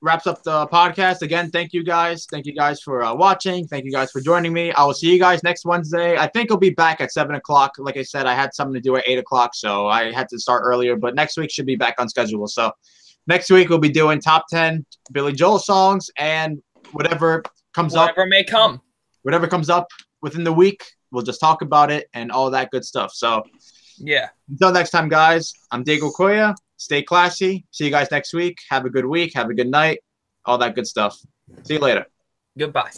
wraps up the podcast. Again, thank you guys. Thank you guys for watching. Thank you guys for joining me. I will see you guys next Wednesday. I think I'll be back at 7 o'clock. Like I said, I had something to do at 8 o'clock, so I had to start earlier. But next week should be back on schedule. So next week we'll be doing top 10 Billy Joel songs and whatever comes up. Whatever may come. Whatever comes up within the week, we'll just talk about it and all that good stuff. So yeah. Until next time, guys, I'm Diego Coya. Stay classy. See you guys next week. Have a good week. Have a good night. All that good stuff. See you later. Goodbye.